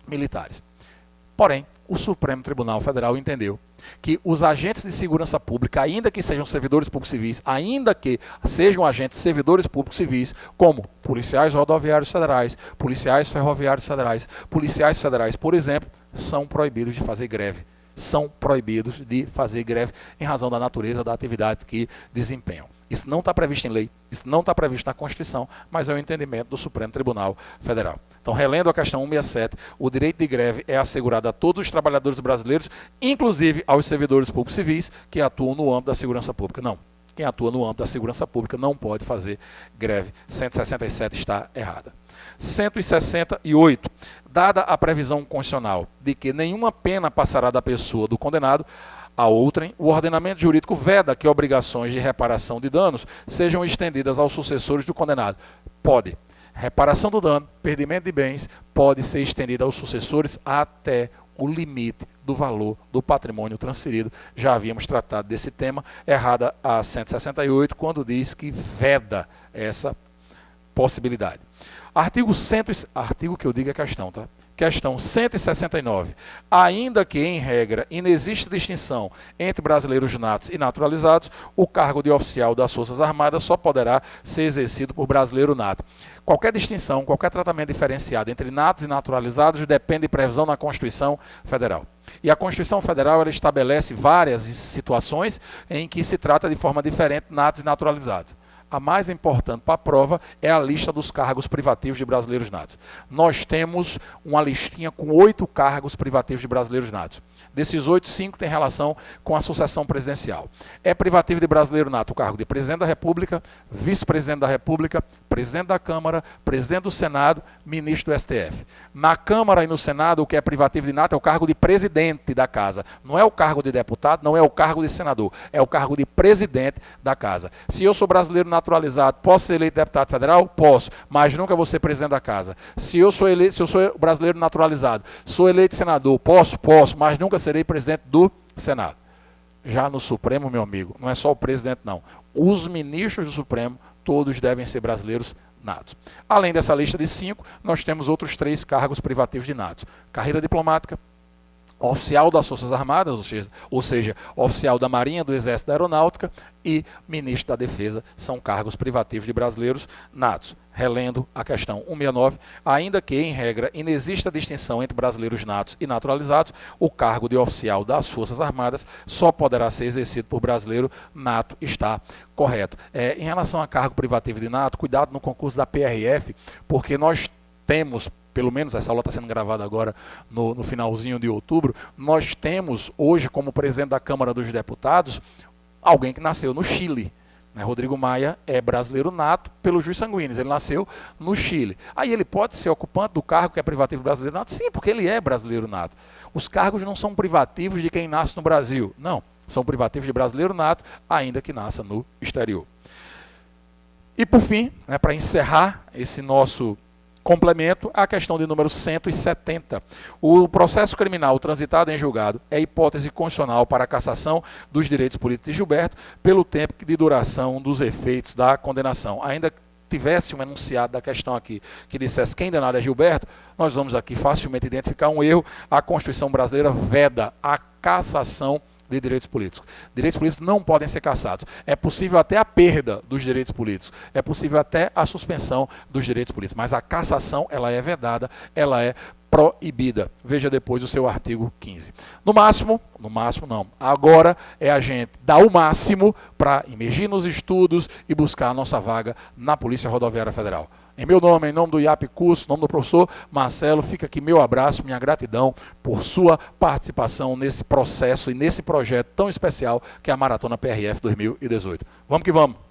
militares. Porém, o Supremo Tribunal Federal entendeu que os agentes de segurança pública, ainda que sejam servidores públicos civis, ainda que sejam agentes servidores públicos civis, como policiais rodoviários federais, policiais ferroviários federais, policiais federais, por exemplo, são proibidos de fazer greve. São proibidos de fazer greve em razão da natureza da atividade que desempenham. Isso não está previsto em lei, isso não está previsto na Constituição, mas é o entendimento do Supremo Tribunal Federal. Então, relendo a questão 167, o direito de greve é assegurado a todos os trabalhadores brasileiros, inclusive aos servidores públicos civis que atuam no âmbito da segurança pública. Não, quem atua no âmbito da segurança pública não pode fazer greve. 167 está errada. 168. Dada a previsão constitucional de que nenhuma pena passará da pessoa do condenado a outrem, o ordenamento jurídico veda que obrigações de reparação de danos sejam estendidas aos sucessores do condenado. Pode. Reparação do dano, perdimento de bens, pode ser estendida aos sucessores até o limite do valor do patrimônio transferido. Já havíamos tratado desse tema, errada a 168, quando diz que veda essa possibilidade. Artigo que eu digo é questão, tá? Questão 169. Ainda que, em regra, inexiste distinção entre brasileiros natos e naturalizados, o cargo de oficial das Forças Armadas só poderá ser exercido por brasileiro nato. Qualquer distinção, qualquer tratamento diferenciado entre natos e naturalizados depende de previsão na Constituição Federal. E a Constituição Federal ela estabelece várias situações em que se trata de forma diferente natos e naturalizados. A mais importante para a prova é a lista dos cargos privativos de brasileiros natos. Nós temos uma listinha com 8 cargos privativos de brasileiros natos. Desses 8, 5 têm relação com a sucessão presidencial. É privativo de brasileiro nato o cargo de presidente da República, vice-presidente da República, presidente da Câmara, presidente do Senado, ministro do STF. Na Câmara e no Senado, o que é privativo de nato é o cargo de presidente da Casa. Não é o cargo de deputado, não é o cargo de senador, é o cargo de presidente da Casa. Se eu sou brasileiro naturalizado, posso ser eleito deputado federal? Posso, mas nunca vou ser presidente da Casa. Se eu sou brasileiro naturalizado, sou eleito senador, posso, mas nunca serei presidente do Senado. Já no Supremo, meu amigo, não é só o presidente não. Os ministros do Supremo, todos devem ser brasileiros natos. Além dessa lista de 5, nós temos outros 3 cargos privativos de natos. Carreira diplomática, oficial das Forças Armadas, ou seja, oficial da Marinha, do Exército, da Aeronáutica e ministro da Defesa, são cargos privativos de brasileiros natos. Relendo a questão 169, ainda que, em regra, inexista distinção entre brasileiros natos e naturalizados, o cargo de oficial das Forças Armadas só poderá ser exercido por brasileiro nato, está correto. Em relação a cargo privativo de nato, cuidado no concurso da PRF, porque nós temos, pelo menos essa aula está sendo gravada agora no finalzinho de outubro, nós temos hoje como presidente da Câmara dos Deputados alguém que nasceu no Chile. Rodrigo Maia é brasileiro nato pelo jus sanguinis, ele nasceu no Chile. Aí ele pode ser ocupante do cargo que é privativo brasileiro nato? Sim, porque ele é brasileiro nato. Os cargos não são privativos de quem nasce no Brasil, não. São privativos de brasileiro nato, ainda que nasça no exterior. E por fim, para encerrar esse nosso complemento, a questão de número 170. O processo criminal transitado em julgado é hipótese constitucional para a cassação dos direitos políticos de Gilberto pelo tempo de duração dos efeitos da condenação. Ainda que tivesse um enunciado da questão aqui que dissesse quem danado é Gilberto, nós vamos aqui facilmente identificar um erro. A Constituição brasileira veda a cassação de direitos políticos. Direitos políticos não podem ser cassados. É possível até a perda dos direitos políticos. É possível até a suspensão dos direitos políticos. Mas a cassação, ela é vedada, ela é proibida. Veja depois o seu artigo 15. No máximo não. Agora é a gente dar o máximo para imergir nos estudos e buscar a nossa vaga na Polícia Rodoviária Federal. Em meu nome, em nome do IAP Curso, em nome do professor Marcelo, fica aqui meu abraço, minha gratidão por sua participação nesse processo e nesse projeto tão especial que é a Maratona PRF 2018. Vamos que vamos!